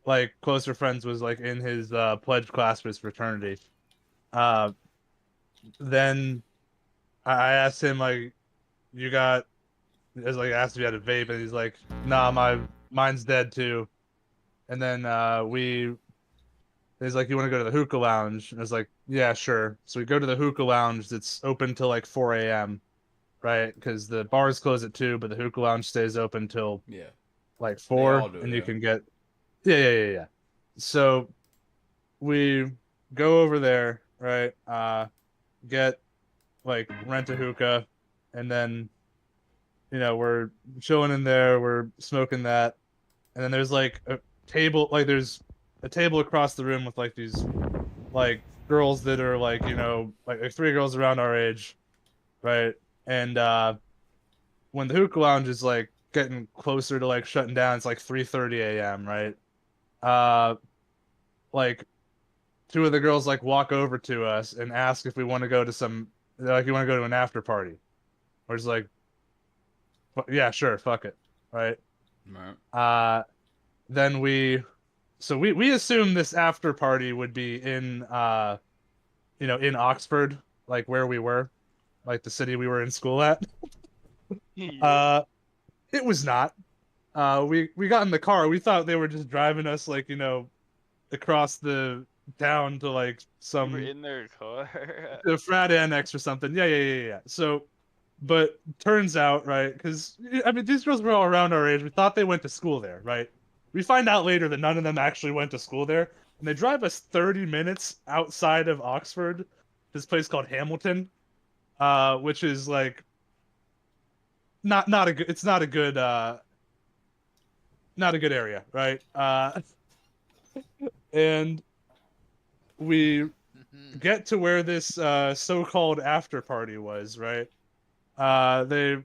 like closer friends was like in his pledge class for his fraternity. Then I asked him like, "You got?" I was like, asked if he had a vape, and he's like, "Nah, mine's dead too." And then he's like, "You want to go to the hookah lounge?" And I was like, "Yeah, sure." So we go to the hookah lounge that's open till like 4 a.m. Right? Because the bars close at 2, but the hookah lounge stays open till Yeah. like all 4, do, and yeah. you can get yeah. So we go over there, right? get like rent a hookah, and then we're chilling in there, we're smoking that, and then there's like a table, like there's a table across the room with like these like girls that are like like three girls around our age, right? And when the hookah lounge is like getting closer to like shutting down, it's like 3:30 a.m., right? Like two of the girls like walk over to us and ask if we want to go to they're like, you want to go to an after party? We're just like, yeah, sure, fuck it, right? Right. Then we assume this after party would be in in Oxford, like where we were, like the city we were in school at. It was not. We got in the car. We thought they were just driving us like across the town to like You were in their car. the frat annex or something. Yeah. So, but turns out, right? Because I mean, these girls were all around our age. We thought they went to school there, right? We find out later that none of them actually went to school there, and they drive us 30 minutes outside of Oxford, this place called Hamilton, which is like not a good. It's not a good area, right? And we get to where this so-called after party was, right? They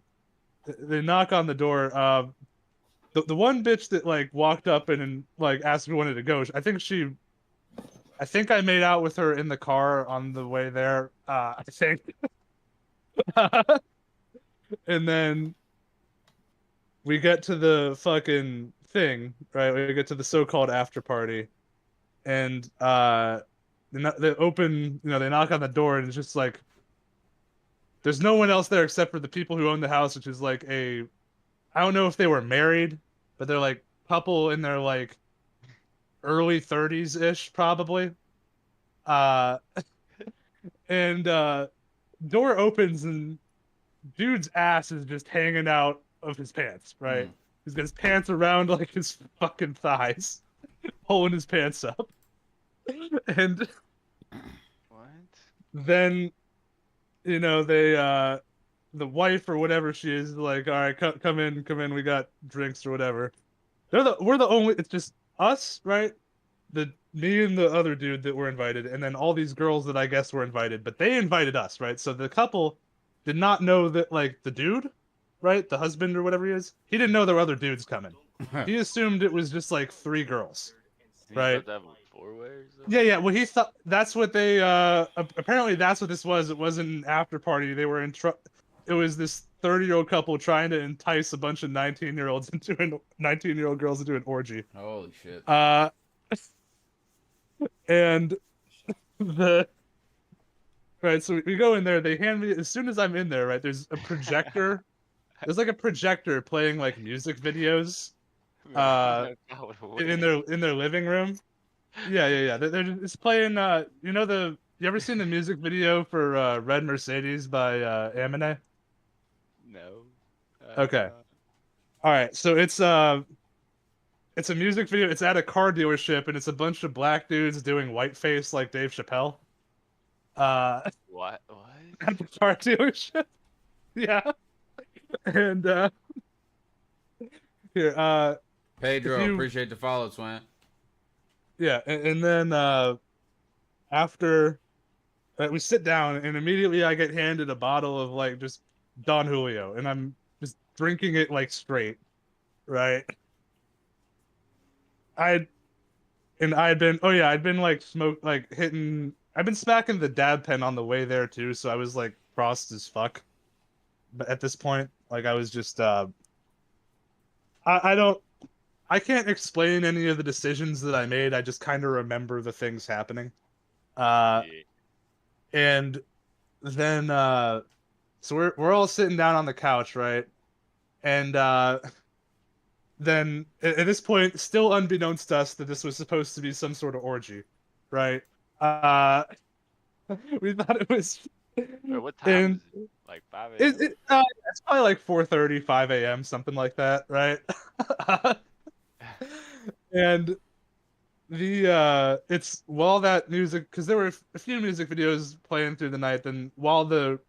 knock on the door. The one bitch that like walked up and like asked if we wanted to go. I think I made out with her in the car on the way there. I think. And then we get to the fucking thing, right? We get to the so-called after party, and they open, they knock on the door, and it's just like there's no one else there except for the people who own the house, which is like I don't know if they were married, but they're like couple in their like early 30s ish probably. And door opens and dude's ass is just hanging out of his pants, right? He's got his pants around like his fucking thighs, pulling his pants up. And What? then they the wife or whatever she is like, all right, come in, we got drinks or whatever. We're the only, it's just us, right? Me and the other dude that were invited, and then all these girls that I guess were invited, but they invited us, right? So the couple did not know that, like, the dude, right, the husband or whatever he is, he didn't know there were other dudes coming. He assumed it was just like three girls, right? That was four-way or something? Yeah. Well, he thought that's what they apparently that's what this was. It wasn't an after party. They were it was this 30-year-old couple trying to entice a bunch of 19-year-olds into 19-year-old girls into an orgy. Holy shit. And right, so we go in there, they hand me, as soon as I'm in there, right, there's a projector. There's like a projector playing like music videos in their living room. Yeah. They're just playing you ever seen the music video for Red Mercedes by Eminem? No. Okay. All right. So it's a music video. It's at a car dealership, and it's a bunch of black dudes doing whiteface like Dave Chappelle. What? At the car dealership. Yeah. And here, Pedro, appreciate the follow, Swan. Yeah, and then after we sit down, and immediately I get handed a bottle of like just Don Julio, and I'm just drinking it like straight, right? I'd been like I've been smacking the dab pen on the way there too, so I was like crossed as fuck. But at this point, like I was just I can't explain any of the decisions that I made. I just kind of remember the things happening. And then so we're all sitting down on the couch, right? And then at this point, still unbeknownst to us that this was supposed to be some sort of orgy, right? We thought it was. Wait, what time is it? Like 5 a.m.? It's probably like 4:30, 5 a.m., something like that, right? And it's while that music, because there were a few music videos playing through the night, then while the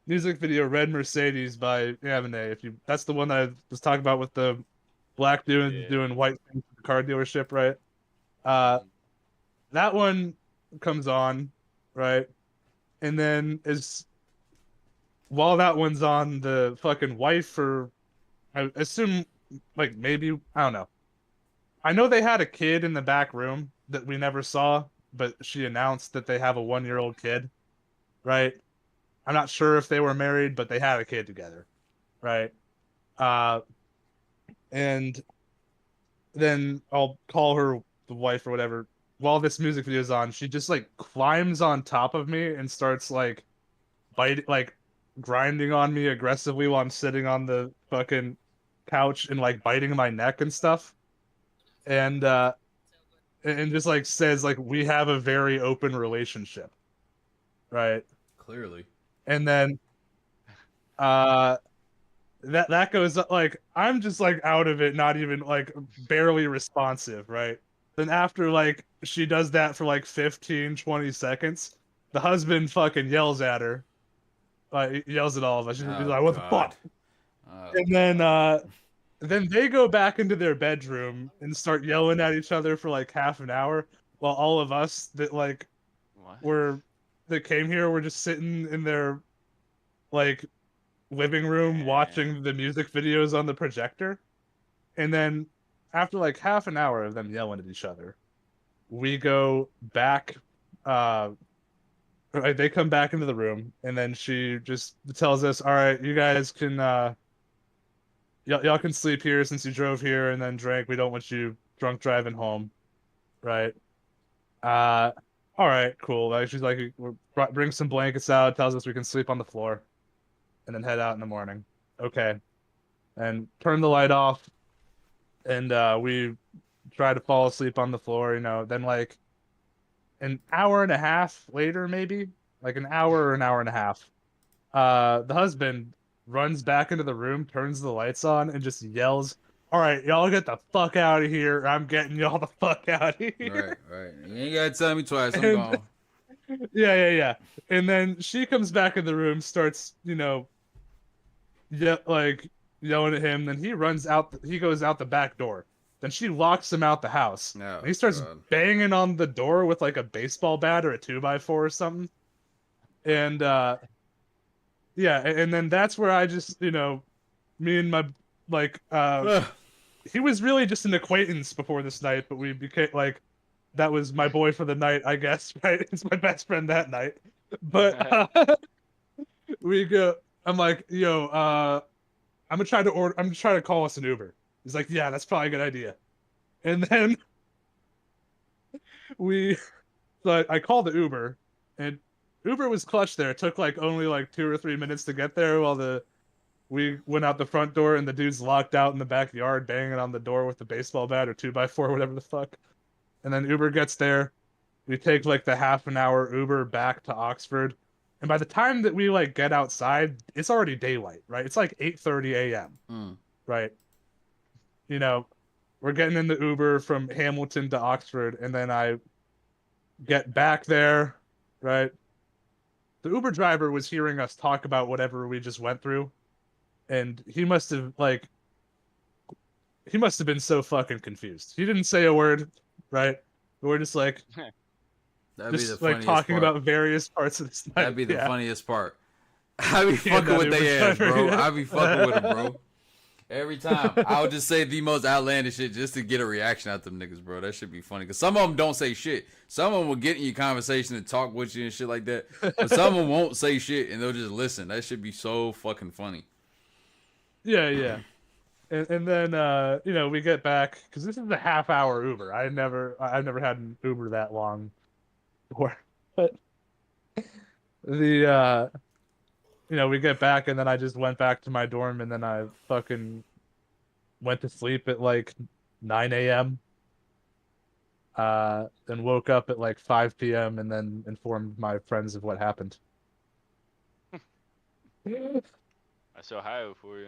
music video Red Mercedes by Eminem, if you that's the one that I was talking about with the black dude Yeah. doing white things at the car dealership, right? Uh that one comes on, right? And then is while that one's on, the fucking wife, or I assume, like, maybe, I don't know. I know they had a kid in the back room that we never saw, but she announced that they have a 1-year-old kid, right? I'm not sure if they were married, but they had a kid together, right? Uh, and then I'll call her the wife or whatever. While this music video is on, she just like climbs on top of me and starts like biting, like grinding on me aggressively while I'm sitting on the fucking couch and like biting my neck and stuff. And just like says like we have a very open relationship, right? Clearly. And then uh that goes like I'm just like out of it, not even like barely responsive, right? Then after like she does that for like 15-20 seconds, the husband fucking yells at her, like he yells at all of us. He's Oh like, what the God. fuck? Oh, And then they go back into their bedroom and start yelling at each other for like half an hour, while all of us that like What? that came here were just sitting in their like living room watching the music videos on the projector. And then after like half an hour of them yelling at each other, we go back. Uh, right, they come back into the room, and then she just tells us, "All right, you guys can y'all can sleep here since you drove here and then drank. We don't want you drunk driving home, right?" Uh, all right, cool. Like she's like, bring some blankets out. Tells us we can sleep on the floor, and then head out in the morning. Okay, and turn the light off, and we try to fall asleep on the floor. Then like an hour and a half later, maybe like an hour or an hour and a half, the husband runs back into the room, turns the lights on, and just yells, "All right, y'all get the fuck out of here! I'm getting y'all the fuck out of here!" right. You ain't gotta tell me twice. I'm And gone. yeah. And then she comes back in the room, starts, like yelling at him. Then he runs out. He goes out the back door. Then she locks him out the house. No. And he starts banging on the door with like a baseball bat or a 2x4 or something. And yeah, and then that's where I just, me and my like he was really just an acquaintance before this night, but we became like that was my boy for the night, I guess, right? It's my best friend that night. But we go I'm like, yo, I'm gonna try to call us an Uber. He's like, yeah, that's probably a good idea. And then we so I called the Uber, and Uber was clutch there. It took like only like 2 or 3 minutes to get there while we went out the front door and the dude's locked out in the backyard banging on the door with the baseball bat or 2x4, whatever the fuck. And then Uber gets there. We take like the half an hour Uber back to Oxford. And by the time that we like get outside, it's already daylight, right? It's like 8:30 a.m. Right? We're getting in the Uber from Hamilton to Oxford, and then I get back there, right? The Uber driver was hearing us talk about whatever we just went through, and he must have been so fucking confused. He didn't say a word, right? We're just like That'd be the just like funniest talking part. about various parts of this night. That'd be the funniest part. I be Yeah, fucking that with Uber their ass, driver, bro. yeah. I be fucking with them, bro. Every time. I would just say the most outlandish shit just to get a reaction out them niggas, bro. That should be funny. Because some of them don't say shit. Some of them will get in your conversation and talk with you and shit like that. But some of them won't say shit and they'll just listen. That should be so fucking funny. Yeah. And then we get back because this is a half-hour Uber. I've never had an Uber that long before. But the we get back, and then I just went back to my dorm, and then I fucking went to sleep at like 9 a.m. Then woke up at like 5 p.m. and then informed my friends of what happened. I so high for you.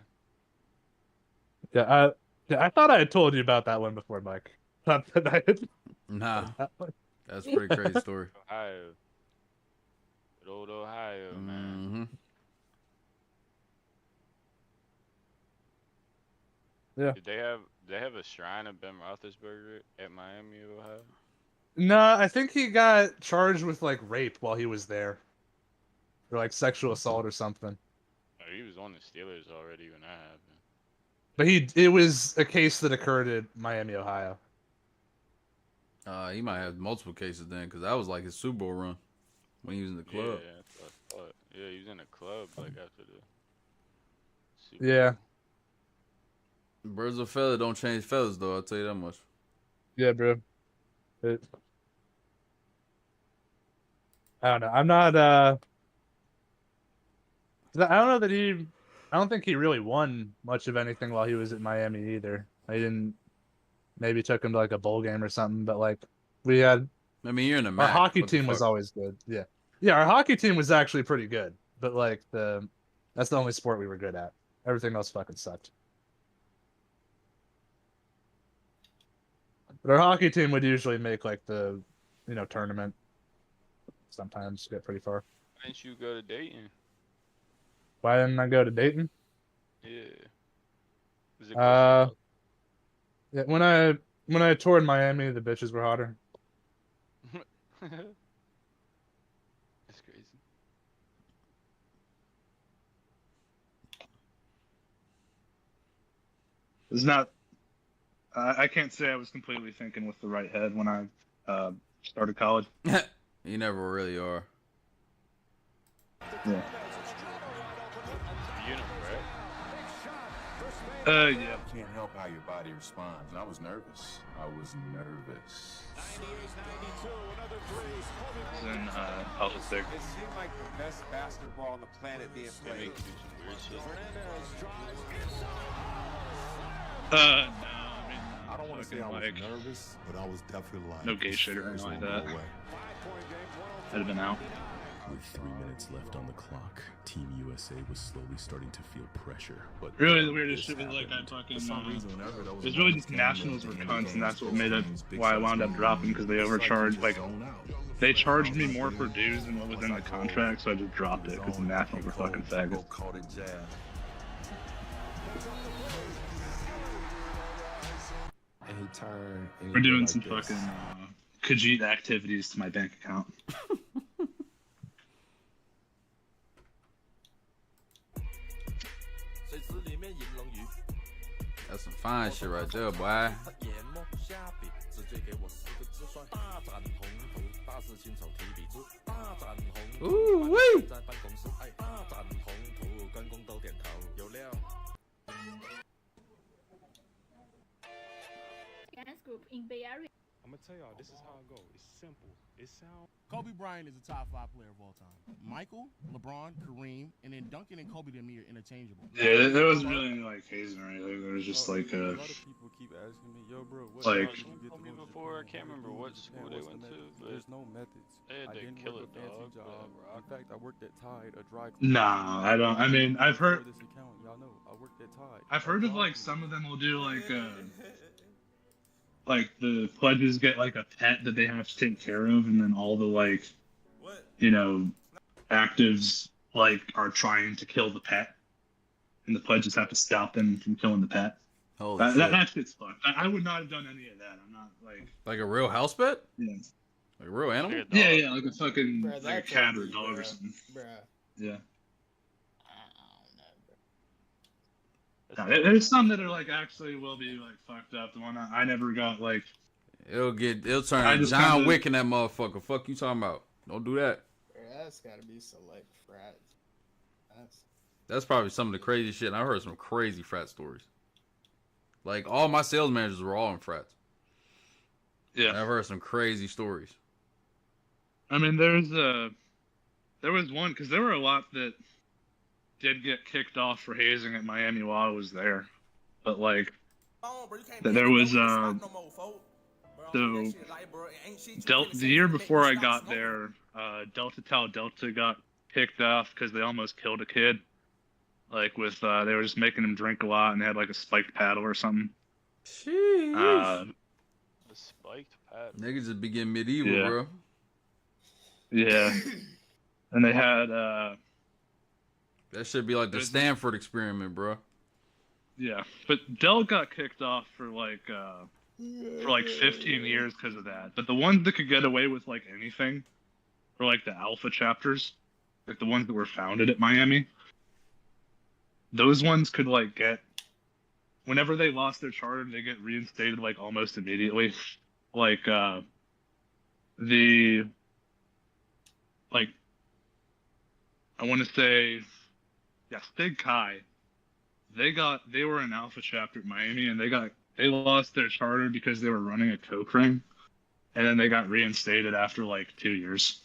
Yeah, I thought I had told you about that one before, Mike. Not that I had Nah, that one. that's a pretty crazy story. Ohio. Good old Ohio, man. Mm-hmm. Yeah. Did they have a shrine of Ben Roethlisberger at Miami of Ohio? No, I think he got charged with like rape while he was there, or like sexual assault or something. Oh, he was on the Steelers already when that happened. But it was a case that occurred at Miami, Ohio. He might have multiple cases then, because that was like his Super Bowl run when he was in the club. Yeah, that's what I thought. Yeah, he was in a club like after the Super Yeah, Bowl. Birds of a feather don't change feathers, though. I'll tell you that much. yeah, bro. I don't know. I'm not. I don't know that he. I don't think he really won much of anything while he was at Miami either. I didn't. Maybe took him to like a bowl game or something, but like we had. I mean, you're in the Our MAC. hockey What the team was fuck? always good. Yeah, yeah. Our hockey team was actually pretty good, but like that's the only sport we were good at. Everything else fucking sucked. But our hockey team would usually make like the, tournament. Sometimes get pretty far. Why didn't you go to Dayton? Why didn't I go to Dayton? Yeah. Is it Uh, close Yeah, when I toured Miami, the bitches were hotter. enough? That's crazy. It's not. I can't say I was completely thinking with the right head when I started college. You never really are. Yeah. Unum, right? Yeah. Can't help how your body responds. And I was nervous. nervous. In Alpha Six. It seemed like the best basketball on the planet being They played. make you do some weird shit. No, I mean, I don't want to say I was nervous, but I was definitely like, no gay shit or anything like that. I'd have been out. With 3 minutes left on the clock, Team USA was slowly starting to feel pressure. But Really, the weirdest shit was like I fucking. It was really just Nationals were cunts, and that's what made it why I wound up dropping because they overcharged. Like, they charged me more for dues than what was in the contract, so I just dropped it because the Nationals were fucking faggots. We're doing some fucking Khajiit activities to my bank account. That's some fine shit right there, boy. Ooh, wee! Dance group in Bay Area. I'm gonna tell y'all, this is how it goes. It's simple. It sounds. Kobe Bryant is a top 5 player of all time. Michael, LeBron, Kareem, and then Duncan and Kobe to me are interchangeable. Yeah, there wasn't really any like hazing or anything. There was just like a lot of people keep asking me, yo, bro, what like- did you get Told to me go to before, I Japan? can't remember what Japan, school they what's the went to, methods? but There's no methods. they had I to didn't kill work a a fancy dog. job. Whatever. In fact, I worked at Tide, a dry cleaner. Nah, I don't. I mean, I've heard. Before this account, y'all know, I worked at Tide. I've heard of like some of them will do like the pledges get like a pet that they have to take care of, and then all the like, actives like are trying to kill the pet, and the pledges have to stop them from killing the pet. Holy That shit. shit's fucked. I would not have done any of that. I'm not like. Like a real house pet? Yeah. Like a real animal? Like a dog. Yeah, like a fucking Bruh, like a that's cat or a OD, dog or bruh. something. Bruh. Yeah. I don't know, bro. No, there's some that are like actually will be like fucked up. The one I never got like. It'll turn I into just John kinda- Wick in that motherfucker. Fuck you talking about? Don't do that. Bruh, that's gotta be select frats. That's probably some of the crazy shit. And I've heard some crazy frat stories. Like all my sales managers were all in frats. Yeah. And I've heard some crazy stories. I mean, there was one because there were a lot that did get kicked off for hazing at Miami while I was there, but like there was so the year before I got there, Delta Tau Delta got kicked off because they almost killed a kid. Like with they were just making him drink a lot and they had like a spiked paddle or something. Jeez. liked Pat. Niggas just be getting medieval, Yeah. bro. Yeah. And they had That should be like the Stanford experiment, bro. yeah, but Dell got kicked off for like 15 years because of that. But the ones that could get away with like anything were like the alpha chapters, like the ones that were founded at Miami. Those ones could like get, whenever they lost their charter, they get reinstated like almost immediately. Like the like I want to say, yeah, Stig Kai. They were an alpha chapter at Miami, and they lost their charter because they were running a coke ring, and then they got reinstated after like 2 years.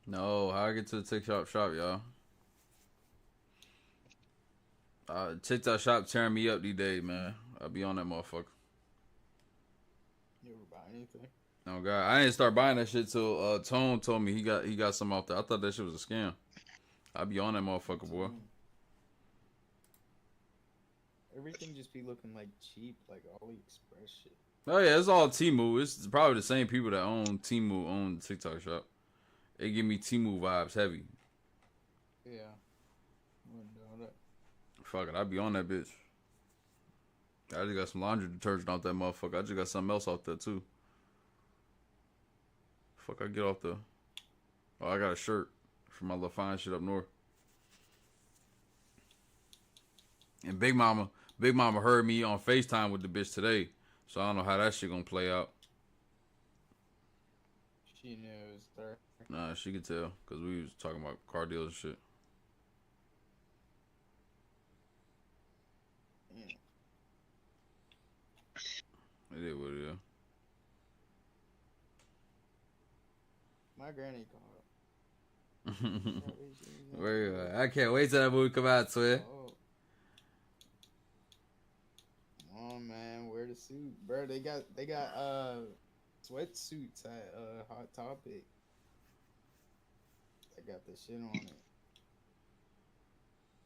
No, how I get to the TikTok shop, y'all? TikTok shop tearing me up these days, man. I'll be on that motherfucker. You ever buy anything? No, God, I didn't start buying that shit till Tone told me he got some out there. I thought that shit was a scam. I'll be on that motherfucker, boy. Everything just be looking like cheap, like AliExpress shit. Oh yeah, it's all Temu. It's probably the same people that own Temu own the TikTok shop. They give me Temu vibes heavy. Yeah. Wouldn't doubt it. Fuck it, I be on that bitch. I just got some laundry detergent off that motherfucker. I just got something else off there too. Fuck, I get off the. Oh, I got a shirt for my little fine shit up north. And Big Mama heard me on FaceTime with the bitch today, so I don't know how that shit gonna play out. She knew it was there. Nah, she could tell because we was talking about car deals and shit. It is what it is. My granny called. I can't wait till that movie come out, Twin. Oh. Come on, man, wear the suit, bro. They got sweatsuits at Hot Topic. They got the shit on it.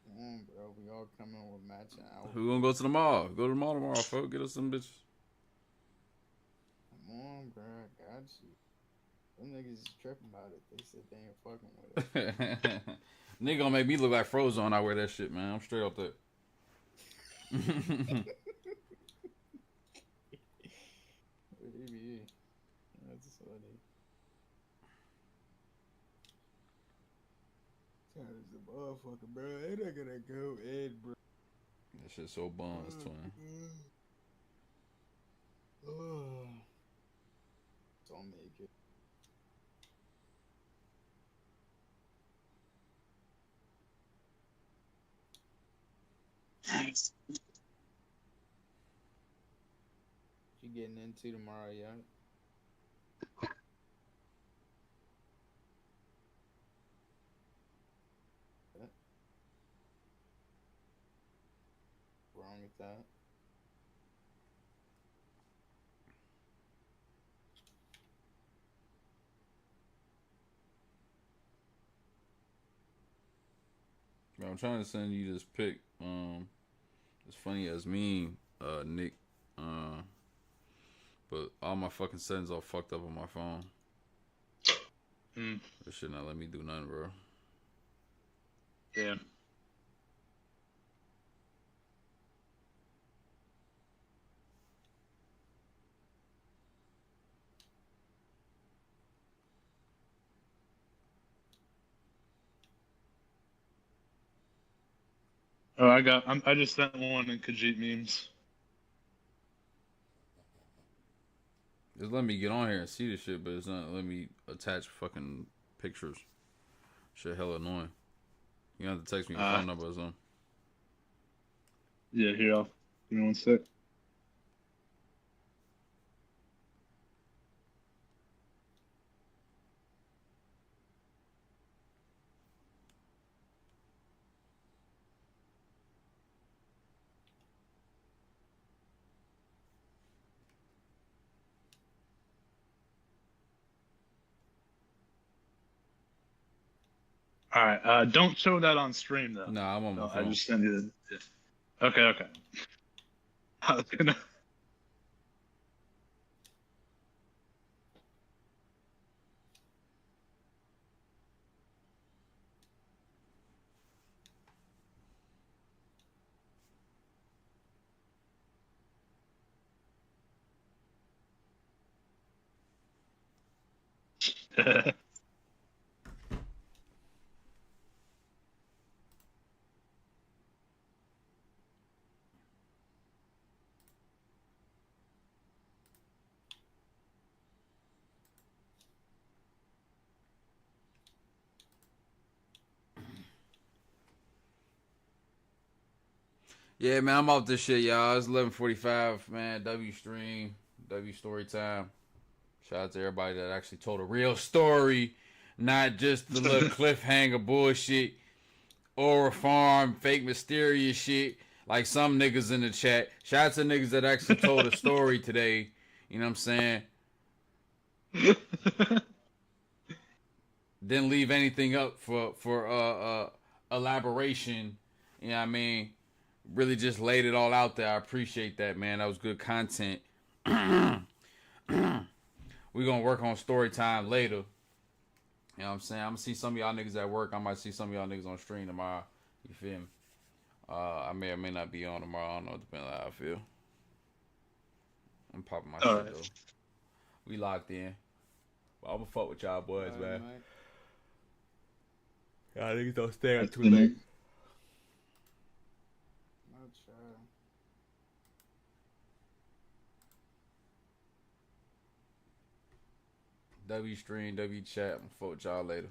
Come on, bro. We all coming with matching outfits. We gonna go to the mall. Go to the mall tomorrow, folks. Get us some bitches. Come on, bro. I got you. Them niggas is tripping about it. They said they ain't fucking with it. Nigga gonna make me look like Frozen when I wear that shit, man. I'm straight up there. That's funny. That is the motherfucker, bro. They not gonna go in, bro. That shit's so buns, Twin. Don't make it. You getting into tomorrow yet? Wrong with that? Bro, I'm trying to send you this pic. It's funny as me, Nick. But all my fucking settings all fucked up on my phone. This shit not let me do nothing, bro. Yeah. Oh, I just sent one in Khajiit memes. It's letting me get on here and see this shit, but it's not letting me attach fucking pictures. Shit hella annoying. You have to text me your phone number or something. Yeah, here, give me 1 sec. All right. Don't show that on stream though. No, I'm on my No, phone. I just sent you the. Yeah. Okay. Okay. I was gonna. Yeah, man, I'm off this shit, y'all. It's 11:45, man. W stream, W story time. Shout out to everybody that actually told a real story, not just the little cliffhanger bullshit, Aura Farm, fake mysterious shit, like some niggas in the chat. Shout out to niggas that actually told a story today. You know what I'm saying? Didn't leave anything up for elaboration. You know what I mean? Really just laid it all out there. I appreciate that, man. That was good content. We're going to work on story time later. You know what I'm saying? I'm going to see some of y'all niggas at work. I might see some of y'all niggas on stream tomorrow. You feel me? I may or may not be on tomorrow. I don't know. Depending on how I feel. I'm popping my shit, right. though. We locked in. Well, I'm going to fuck with y'all boys, man. Y'all niggas don't stay out too late. W stream, W chat. I'm gonna fuck with y'all later.